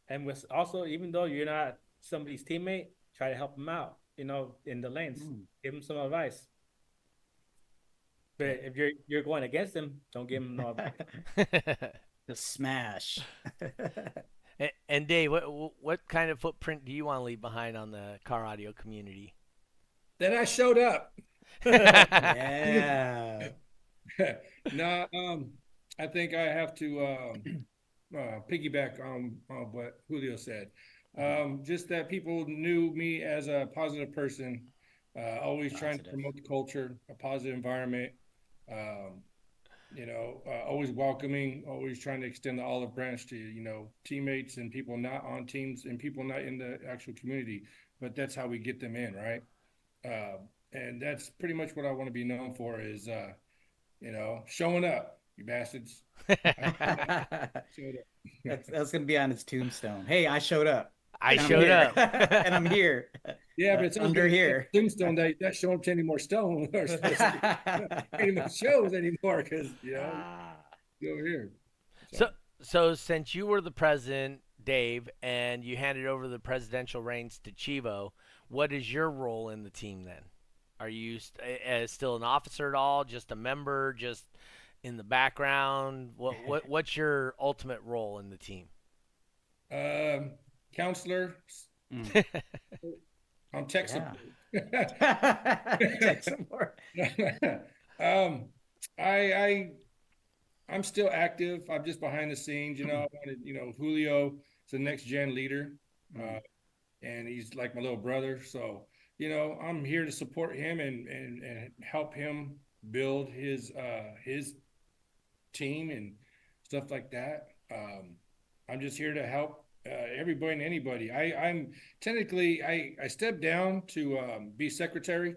And with also, even though you're not somebody's teammate, try to help them out. In the lanes, give them some advice. But if you're going against them, don't give them no advice. The smash. And Dave, what kind of footprint do you want to leave behind on the car audio community? Then I showed up. Yeah. No, I think I have to piggyback on what Julio said. Just that people knew me as a positive person, always trying to Positive. promote the culture, a positive environment, um, always welcoming, always trying to extend the olive branch to, teammates and people not on teams and people not in the actual community. But that's how we get them in, right? Uh, and that's pretty much what I want to be known for is, showing up, you bastards. I showed up. That's gonna be on his tombstone. Hey, I showed up. I And I'm showed here. up. And I'm here. Yeah, but it's Under okay. here. Tombstone, that showing up to any more stone or any more shows anymore because go over here. So since you were the president, Dave, and you handed over the presidential reins to Chivo, what is your role in the team then? Are you still an officer at all? Just a member? Just in the background? What's your ultimate role in the team? Counselor, Mm. I'm tech Yeah. support. Tech support. I I'm still active. I'm just behind the scenes. I wanted, Julio is the next gen leader, and he's like my little brother. So, I'm here to support him and help him build his team and stuff like that. I'm just here to help everybody and anybody. I'm technically I stepped down to be secretary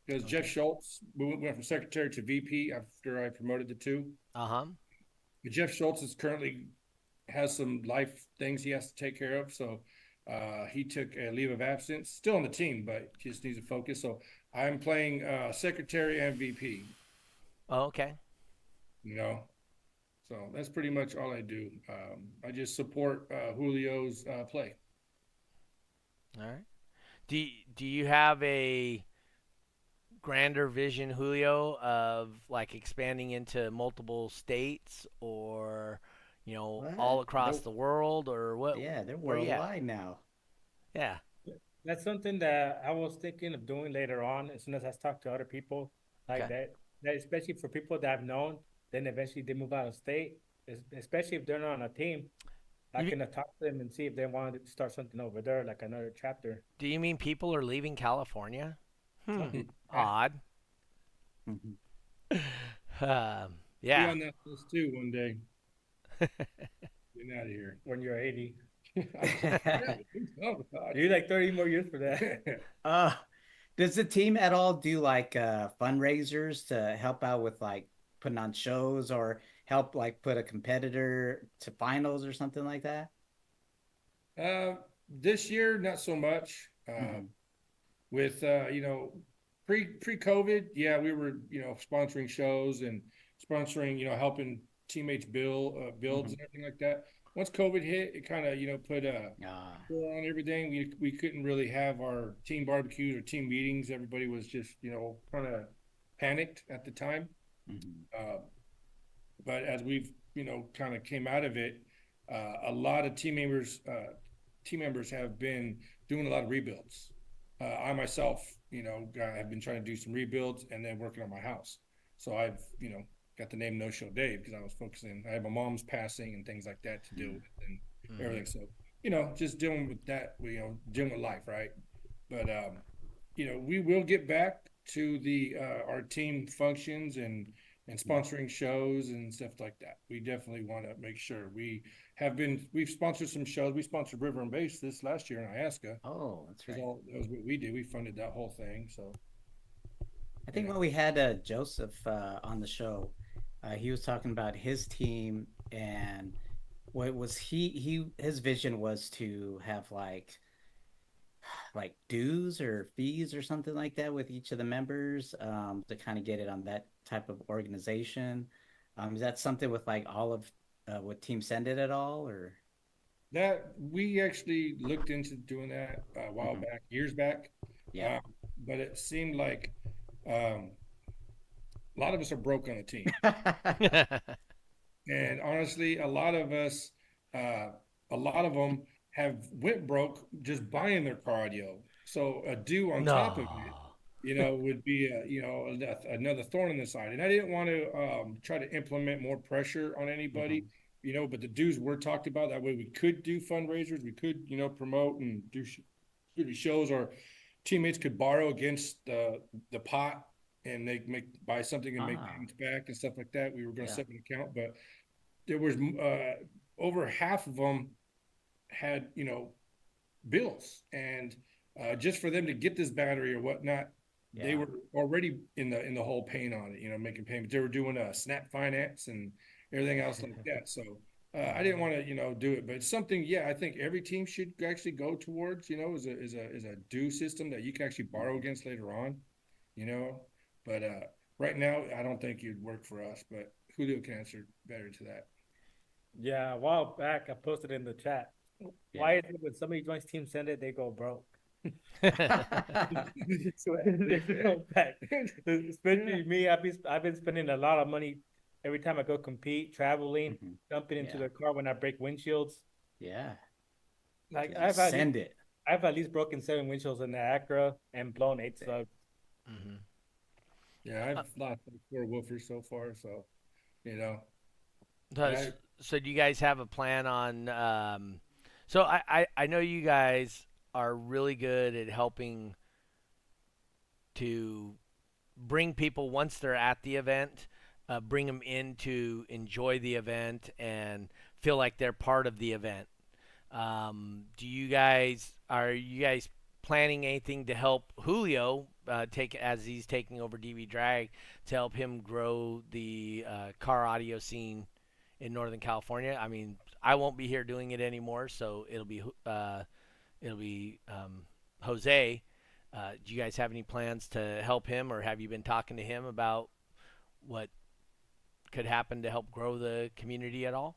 because Jeff Schultz went from secretary to VP after I promoted the two. Uh-huh. Jeff Schultz is currently has some life things he has to take care of, so he took a leave of absence. Still on the team, but just needs to focus. So I'm playing secretary and VP. Oh, okay. So that's pretty much all I do. I just support Julio's play. All right. Do you have a grander vision, Julio, of like expanding into multiple states or, all across the world or what? Yeah, they're where you at? worldwide now. Yeah. That's something that I was thinking of doing later on as soon as I talk to other people like Okay. that especially for people that I've known, then eventually they move out of state, especially if they're not on a team. I You- can talk to them and see if they want to start something over there, like another chapter. Do you mean people are leaving California? Hmm. Odd. Mhm. Be Yeah. on that list too one day. Get out of here. When you're 80. Oh, God. You're like 30 more years for that. Does the team at all do like fundraisers to help out with like putting on shows or help like put a competitor to finals or something like that? This year, not so much. Mhm. With pre-COVID, yeah, we were sponsoring shows and sponsoring helping teammates builds and everything like that. Once COVID hit, it kind of put a on everything. We couldn't really have our team barbecues or team meetings. Everybody was just kind of panicked at the time. But as we've kind of came out of it, a lot of team members have been doing a lot of rebuilds. I myself, have been trying to do some rebuilds and then working on my house. So I've, got the name No Show Dave because I was focusing. I had my mom's passing and things like that to deal with and everything. So, just dealing with that, dealing with life, right? But, we will get back to the our team functions and sponsoring shows and stuff like that. We definitely want to make sure we've sponsored some shows. We sponsored River and Base this last year in Iasca. Oh, that's right. That was what we did. We funded that whole thing. So I think when we had Joseph on the show, he was talking about his team and what was his vision was to have like dues or fees or something like that with each of the members to kind of get it on that type of organization. Is that something with like all of with Team Send It at all or? that we actually looked into doing that a while back, years back. Yeah. But it seemed like a lot of us are broke on the team. And honestly, a lot of them have went broke just buying their car audio. So a due on top of it. would be another thorn in the side. And I didn't want to try to implement more pressure on anybody, but the dues were talked about. That way we could do fundraisers, we could, promote and do shows, or teammates could borrow against the pot, and they buy something and make payments back and stuff like that. We were going to set an account, but there was over half of them had, bills, and just for them to get this battery or whatnot, they were already in the whole paying on it, making payments. They were doing snap finance and everything else like that. So I didn't want to, do it, but it's something, I think every team should actually go towards, is a due system that you can actually borrow against later on, but right now, I don't think it'd work for us, but Julio can answer better to that. Yeah, a while back, I posted in the chat. Why is it when somebody joins Team Send It, they go broke? Especially me, I've been spending a lot of money every time I go compete, traveling, jumping into the car when I break windshields. Yeah. Like I've at least broken 7 windshields in the Acura and blown 8 slugs. Yeah, I've lost 4 woofers so far, so So do you guys have a plan on? So I know you guys are really good at helping to bring people once they're at the event, bring them in to enjoy the event and feel like they're part of the event. Are you guys planning anything to help Julio as he's taking over DB Drag, to help him grow the car audio scene in Northern California? I mean, I won't be here doing it anymore, so it'll be Jose. Do you guys have any plans to help him, or have you been talking to him about what could happen to help grow the community at all?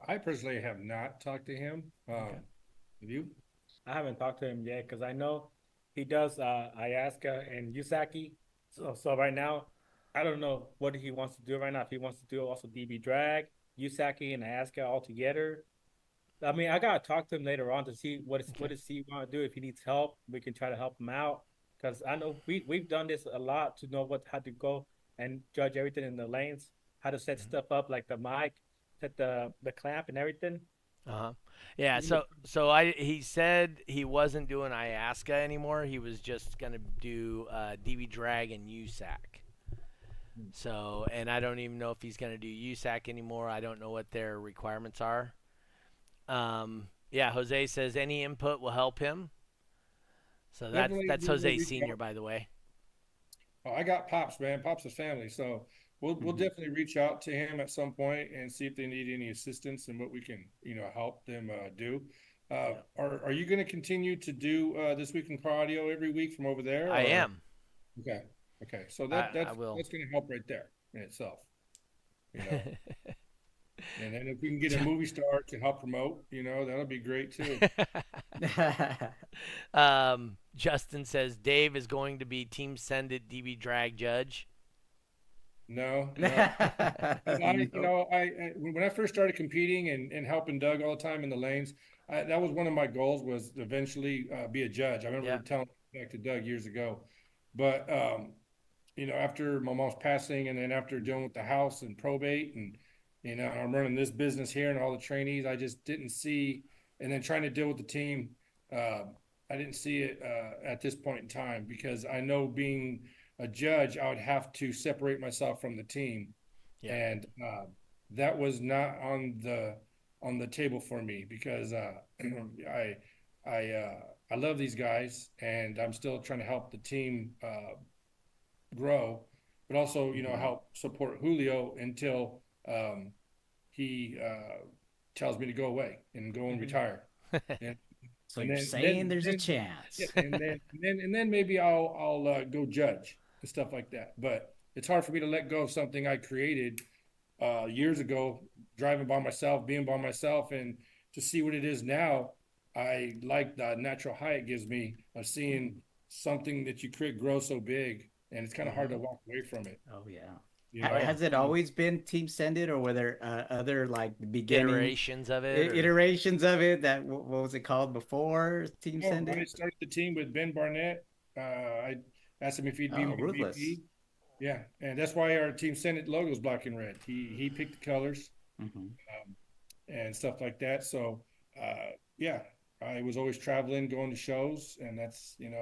I personally have not talked to him. Have you? I haven't talked to him yet because I know he does Ayahuasca and T.W.I.C.A. So right now, I don't know what he wants to do right now. If he wants to do also DB Drag, T.W.I.C.A. and Ayahuasca all together. I mean, I gotta talk to him later on to see what does he want to do. If he needs help, we can try to help him out. Because I know we've done this a lot to know how to go and judge everything in the lanes, how to set stuff up like the mic, set the clamp and everything. Yeah. He said he wasn't doing Ayahuasca anymore. He was just gonna do DB Drag and T.W.I.C.A. So, and I don't even know if he's gonna do T.W.I.C.A. anymore. I don't know what their requirements are. Jose says any input will help him. So that's Jose Senior, by the way. Oh, I got Pops, man. Pops is family, so we'll definitely reach out to him at some point and see if they need any assistance and what we can help them do. Are you going to continue to do This Week in Car Audio every week from over there? I am. Okay. So that's going to help right there in itself. And then if we can get a movie star to help promote, that'll be great too. Justin says Dave is going to be Team Send It DB Drag judge. No. When I first started competing and helping Doug all the time in the lanes, that was one of my goals, was to eventually be a judge. I remember telling back to Doug years ago, but after my mom's passing, and then after dealing with the house and probate, and I'm running this business here and all the trainees, I just didn't see, and then trying to deal with the team, I didn't see it at this point in time, because I know being a judge, I would have to separate myself from the team, and that was not on the table for me, because I love these guys, and I'm still trying to help the team grow, but also help support Julio until he tells me to go away and go and retire. So you're saying there's a chance. And then maybe I'll go judge and stuff like that. But it's hard for me to let go of something I created years ago, driving by myself, being by myself, and to see what it is now. I like the natural high it gives me of seeing something that you create grow so big, and it's kind of hard to walk away from it. Oh yeah. Has it always been Team Send It, or were there other beginning iterations of it? Iterations of it. What was it called before Team Send It? I started the team with Ben Barnett, I asked him if he'd be Oh, my ruthless. VP. Yeah, and that's why our Team Senate logo is black and red. He picked the colors Hmm. and stuff like that. So yeah, I was always traveling, going to shows, and that's and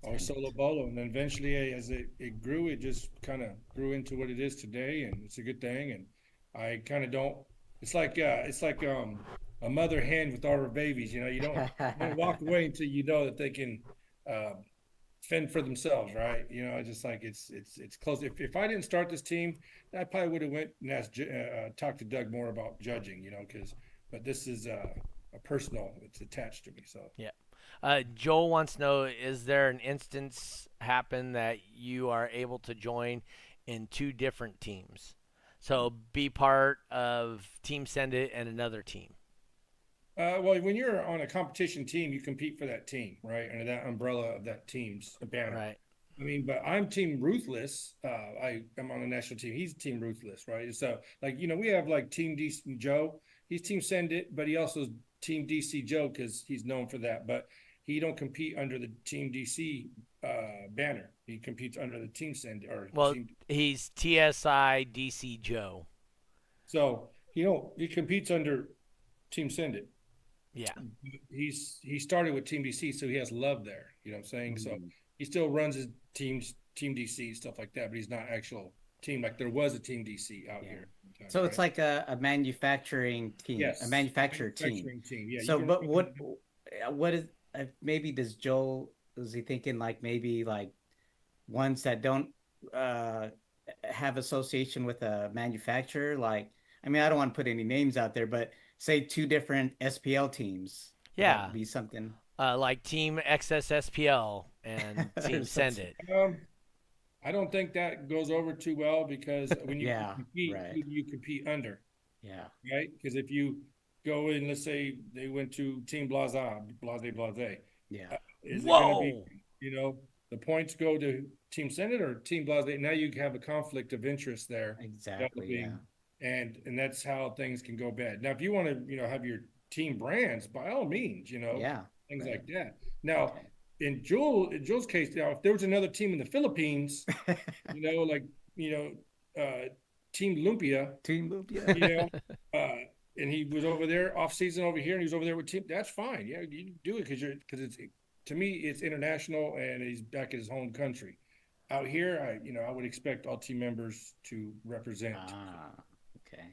always solo bolo. And then eventually, as it grew, it just kind of grew into what it is today, and it's a good thing. And I kind of don't. It's like a mother hen with all her babies. You don't walk away until you know that they can uh, fend for themselves, right? It's just like it's close. If I didn't start this team, I probably would have went and asked talked to Doug more about judging, but this is a personal. It's attached to me, so. Yeah. Joel wants to know, is there an instance happen that you are able to join in two different teams? So be part of Team Send It and another team. Well, when you're on a competition team, you compete for that team, right? Under that umbrella of that team's banner. Right. I mean, but I'm Team Ruthless. I am on the national team. He's Team Ruthless, right? So, like, we have like Team DC Joe. He's Team Send It, but he also is Team DC Joe because he's known for that. But he don't compete under the Team DC banner. He competes under the Team Send or Well, team. he's TSI DC Joe. So he competes under Team Send It. Yeah. He started with Team DC, so he has love there. You know what I'm saying? So he still runs his Team DC, stuff like that, but he's not actual team. Like there was a Team DC out here. So it's like a manufacturing team, Yes, a manufacturer manufacturing team. Yeah. So, but what is maybe is he thinking like maybe like ones that don't have association with a manufacturer? Like, I mean, I don't want to put any names out there, but say two different SPL teams. Yeah. That would be something. Like Team XSSPL and Team Send It. I don't think that goes over too well because when you compete, right. who do you compete under? Yeah. Right? Because if you go in, let's say they went to Team Blase. Yeah. Is it going to be, the points go to Team Senate or Team Blase? Now you have a conflict of interest there. Exactly. Yeah. And that's how things can go bad. Now, if you want to, have your team brands, by all means, things like that. Now, in Joel's case, now if there was another team in the Philippines, Team Lumpia, and he was over there off season over here, and he was over there with team. That's fine. Yeah, you do it because it's to me it's international, and he's back in his home country. Out here, I would expect all team members to represent. Okay.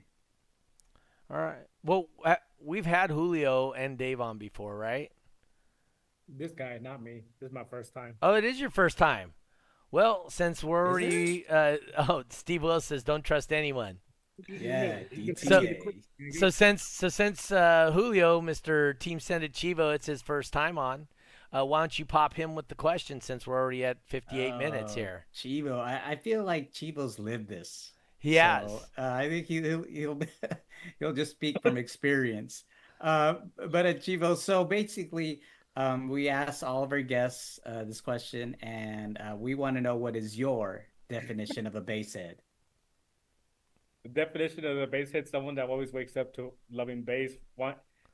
All right. Well, we've had Julio and Dave on before, right? This guy, not me. This is my first time. Oh, it is your first time. Well, since we're already, Steve Willis says don't trust anyone. Yeah. So since Julio, Mr. Team Send It Chivo, it's his first time on. Why don't you pop him with the question since we're already at 58 minutes here? Chivo, I feel like Chivo's lived this. He has. I think he'll just speak from experience. But at Chivo, so basically, we asked all of our guests this question, and we want to know what is your definition of a basehead. The definition of a basehead: someone that always wakes up to loving bass.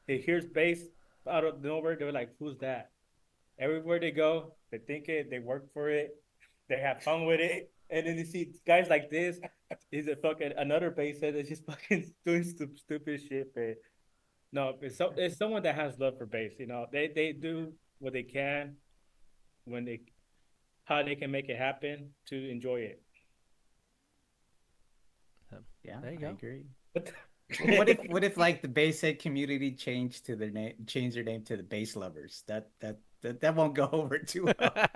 They hears bass out of nowhere, they're like, "Who's that?" Everywhere they go, they think it, they work for it, they have fun with it, and then you see guys like this. He's another basehead that's just fucking doing stupid shit. But no, it's someone that has love for bass. They do what they can how they can make it happen to enjoy it. Yeah, there you go. I agree. What if like the basshead community change their name to the bass lovers? That won't go over too well.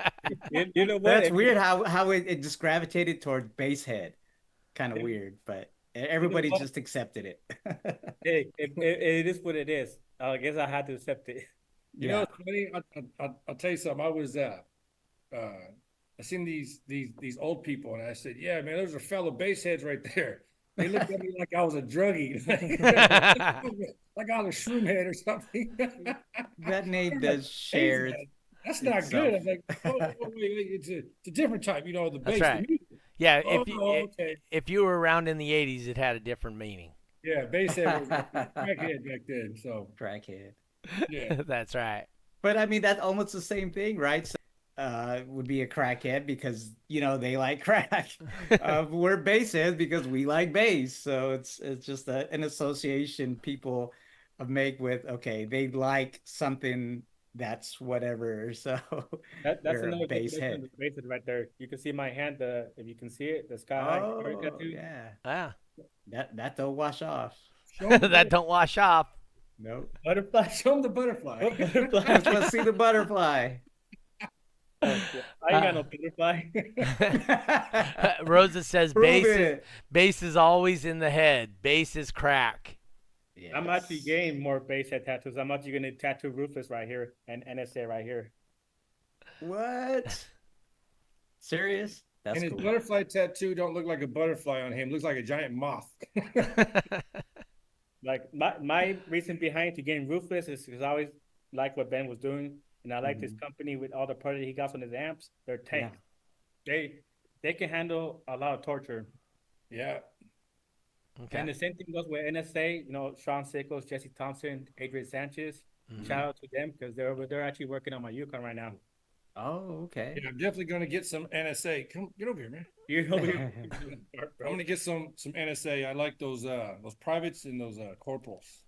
You know what? That's weird how it just gravitated toward basshead. Kind of weird, but everybody just accepted it. Hey, it is what it is. I guess I had to accept it. It's funny. I'll tell you something. I was I seen these old people, and I said, "Yeah, man, those are fellow baseheads right there." They looked at me like I was a druggie, like I was a shroomhead or something. That name does share. That's not itself. Good. I'm like, wait, it's a different type, the bass. That's right. Yeah, okay. if you were around in the 80s, it had a different meaning. Yeah, basshead was crackhead back then. So crackhead. Yeah, that's right. But I mean, that's almost the same thing, right? So, would be a crackhead because they like crack. We're baseheads because we like bass. So it's just an association people make with they like something that's whatever. So That's they're a another bass definition head. of the basis right there. You can see my hand. If you can see it, the sky high Oh tattoo. yeah, Yeah. that don't wash off. Show 'em the That don't wash off. Nope. Butterfly. show 'em the butterfly. What butterfly? Let's see the butterfly. Oh, yeah. I ain't got no butterfly. Rosa says Prove it. bass is always in the head. Bass is crack. I'm actually getting more base head tattoos. I'm actually gonna tattoo Rufus right here and NSA right here. What? Serious? That's And his cool. butterfly tattoo don't look like a butterfly on him. Looks like a giant moth. Like my reason behind to getting Rufus is because I always like what Ben was doing, and I like this company with all the parts he got on his amps. They're tanks. They can handle a lot of torture. Yeah. Okay. And the same thing goes with NSA. Sean Sickles, Jesse Thompson, Adrian Sanchez. Shout out to them because they're actually working on my Yukon right now. Oh, okay. Yeah, I'm definitely gonna get some NSA. Come get over here, man. I'm gonna get some NSA. I like those privates and those corporals.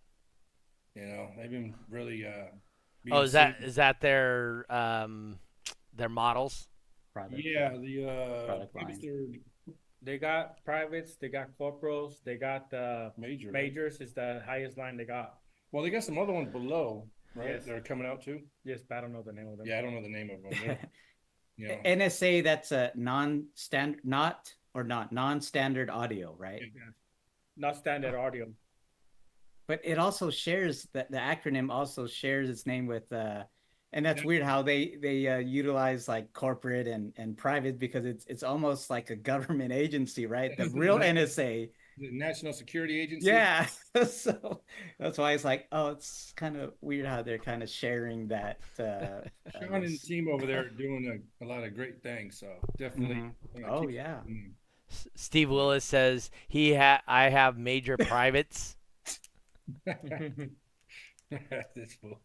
They've been really being Oh, is that their models? Product. yeah, the Product I think line. They got privates, they got corporals, they got majors is the highest line they got. Well, they got some other ones below, right? Yes. That are coming out too. Yes, but I don't know the name of them. Yeah, I don't know the name of them. NSA, that's a non-standard audio, right? Yeah. Not standard audio. But it also shares the acronym also shares its name with and that's weird how they utilize like corporate and private because it's almost like a government agency, right? The real NSA. The National Security Agency. Yeah. So that's why it's like, oh, it's kind of weird how they're kind of sharing that. Sean and the team over there are doing a lot of great things. So definitely. Oh yeah. Steve Willis says I have major privates. That's cool.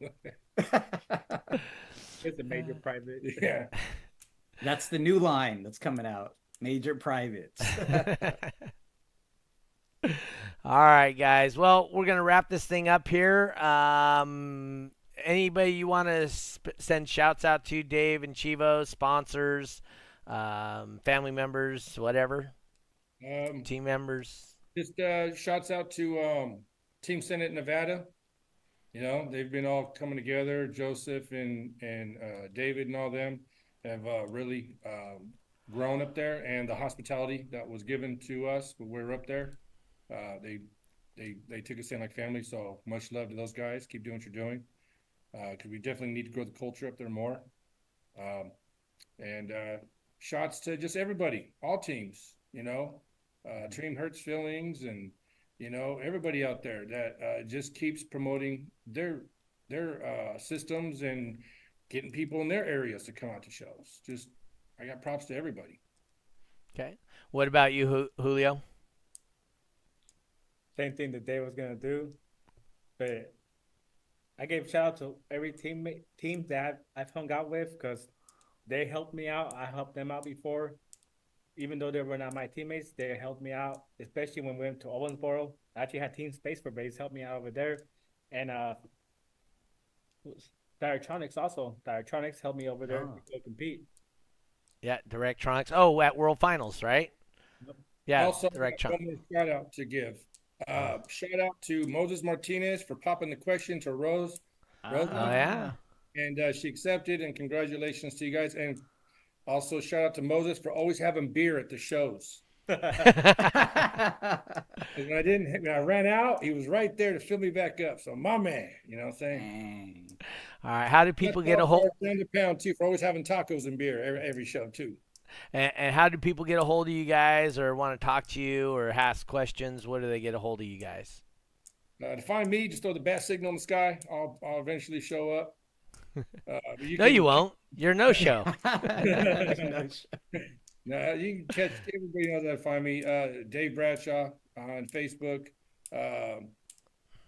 It's a major private. Yeah. That's the new line that's coming out. Major privates. All right, guys. Well, we're going to wrap this thing up here. Anybody you want to send shouts out to, Dave and Chivo, sponsors, family members, whatever, team members? Just shouts out to Team Senate Nevada. They've been all coming together. Joseph and David and all them have really grown up there, and the hospitality that was given to us when we were up there, they took us in like family. So much love to those guys. Keep doing what you're doing, because we definitely need to grow the culture up there more. And shots to just everybody, all teams. Team Hurts Feelings and everybody out there that just keeps promoting their systems and getting people in their areas to come out to shows. Just I got props to everybody. Okay. What about you, Julio? Same thing that Dave was gonna do, but I gave shout out to every team that I've hung out with because they helped me out. I helped them out before. Even though they were not my teammates, they helped me out, especially when we went to Owensboro. I actually had Team Space for Base help me out over there. And Directronics also. Directronics helped me over there to go compete. Yeah, Directronics. Oh, at World Finals, right? Yep. Yeah, Also, Directronics. one more shout out to give. Shout out to Moses Martinez for popping the question to Rose. Oh, yeah. And she accepted, and congratulations to you guys. And also shout out to Moses for always having beer at the shows. When I ran out, he was right there to fill me back up. So my man, you know what I'm saying? All right. How do people get a hold? £100 too for always having tacos and beer every show too. And how do people get a hold of you guys, or want to talk to you, or ask questions? What do they get a hold of you guys? To find me, just throw the bat signal in the sky. I'll eventually show up. You won't. You're no show. No, you can catch everybody knows how to find me. Dave Bradshaw on Facebook,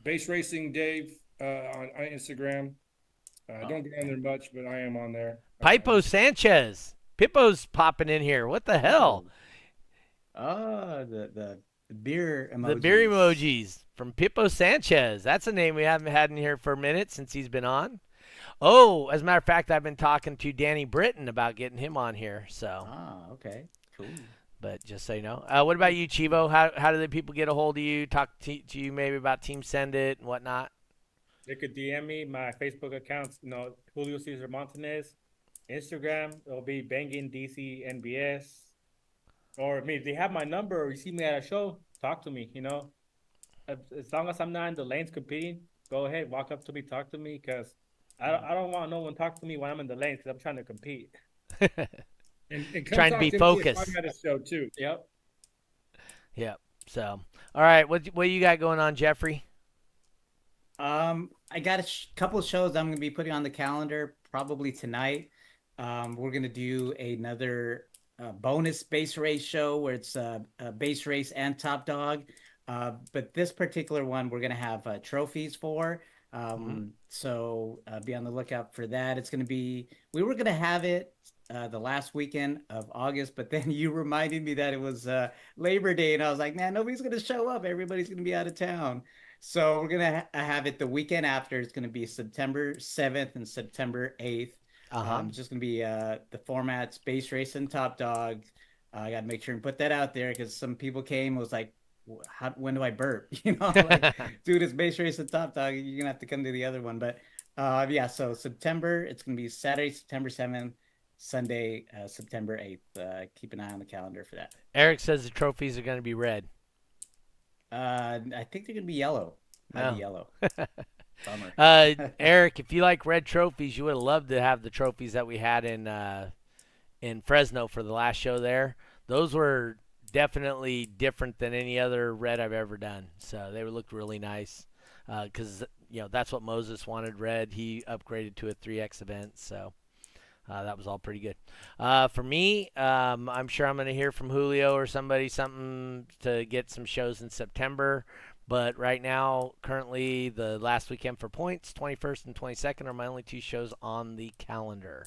Base Racing Dave on Instagram. Don't get on there much, but I am on there. Pipo Sanchez. Pippo's popping in here. What the hell? Oh, the beer emojis. The beer emojis from Pippo Sanchez. That's a name we haven't had in here for a minute since he's been on. Oh, as a matter of fact, I've been talking to Danny Britton about getting him on here. So. Ah, okay, cool. But just so you know. What about you, Chivo? How do the people get a hold of you? Talk to you maybe about Team Send It and whatnot? They could DM me. My Facebook accounts, Julio Cesar Montanez. Instagram, it'll be Banging DC NBS. Or if they have my number or you see me at a show, talk to me, As long as I'm not in the lanes competing, go ahead, walk up to me, talk to me, because I don't want no one talk to me when I'm in the lanes because I'm trying to compete. And come Trying to talk be me if focused. I'm at a show too. Yep. Yep. So, all right. What you got going on, Jeffrey? I got a couple of shows I'm going to be putting on the calendar probably tonight. We're going to do another bonus base race show where it's a base race and top dog. But this particular one, we're going to have trophies for. So be on the lookout for that. It's going to be, we were going to have it the last weekend of August, but then you reminded me that it was Labor Day. And I was like, man, nobody's going to show up. Everybody's going to be out of town. So we're going to have it the weekend after. It's going to be September 7th and September 8th. It's just going to be the formats, base race and top dog. I got to make sure and put that out there because some people came and was like, when do I burp? Like, dude, it's base race and top dog. You're going to have to come to the other one. But yeah, so September, it's going to be Saturday, September 7th, Sunday, September 8th. Keep an eye on the calendar for that. Eric says the trophies are going to be red. I think they're going to be yellow. Might be yellow. Bummer. Eric, if you like red trophies, you would have loved to have the trophies that we had in Fresno for the last show there. Those were definitely different than any other red I've ever done. So they looked really nice because that's what Moses wanted red. He upgraded to a 3X event, so that was all pretty good. For me, I'm sure I'm going to hear from Julio or something to get some shows in September. But right now, currently, the last weekend for points, 21st and 22nd, are my only two shows on the calendar.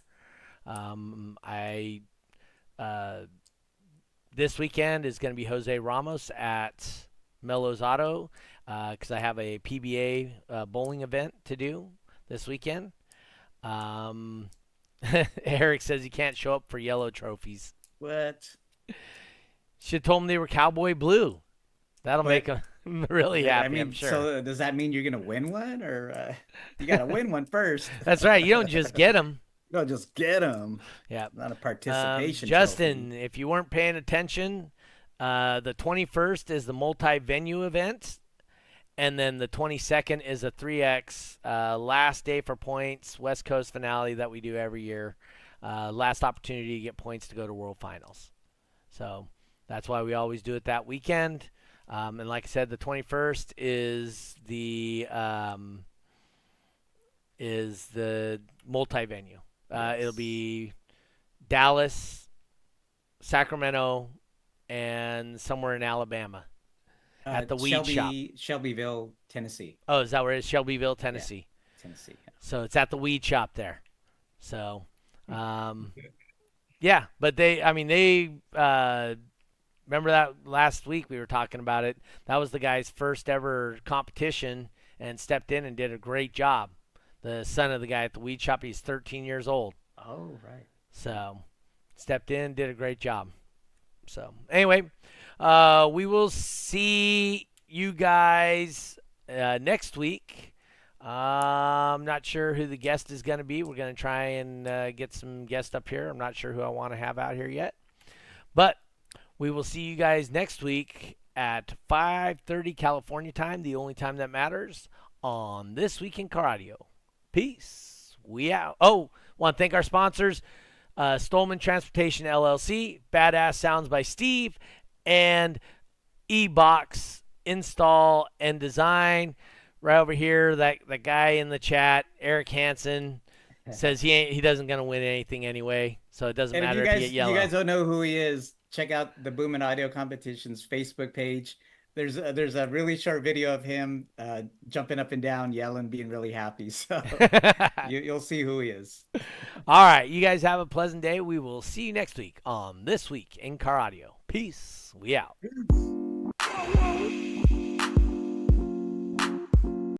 This weekend is going to be Jose Ramos at Mello's Auto because I have a PBA bowling event to do this weekend. Eric says he can't show up for yellow trophies. What? Should have told him they were cowboy blue. That'll make him really happy, I'm sure. So does that mean you're going to win one? Or you got to win one first? That's right. You don't just get them. You don't just get them. Yeah. Not a participation Justin, trophy. if you weren't paying attention, the 21st is the multi-venue event. And then the 22nd is a 3X last day for points, West Coast finale that we do every year. Last opportunity to get points to go to World Finals. So that's why we always do it that weekend. And like I said, the 21st is the multi-venue. Yes. It'll be Dallas, Sacramento, and somewhere in Alabama at the weed shop. Shelbyville, Tennessee. Oh, is that where it is? Shelbyville, Tennessee. Yeah, Tennessee. Yeah. So it's at the weed shop there. So, yeah, but they remember that last week we were talking about it. That was the guy's first ever competition and stepped in and did a great job. The son of the guy at the weed shop, he's 13 years old. Oh, right. So stepped in, did a great job. So anyway, we will see you guys next week. I'm not sure who the guest is going to be. We're going to try and get some guests up here. I'm not sure who I want to have out here yet. But we will see you guys next week at 5:30 California time, the only time that matters, on This Week in Car Audio. Peace. We out. Oh, want to thank our sponsors, Stolman Transportation LLC, Badass Sounds by Steve, and E-Box Install and Design. Right over here, that guy in the chat, Eric Hansen, says he doesn't gonna win anything anyway, so it doesn't matter if you get yellow. If you guys don't know who he is, check out the Boom and Audio Competition's Facebook page. There's a really short video of him jumping up and down, yelling, being really happy. So you'll see who he is. All right. You guys have a pleasant day. We will see you next week on This Week in Car Audio. Peace. We out.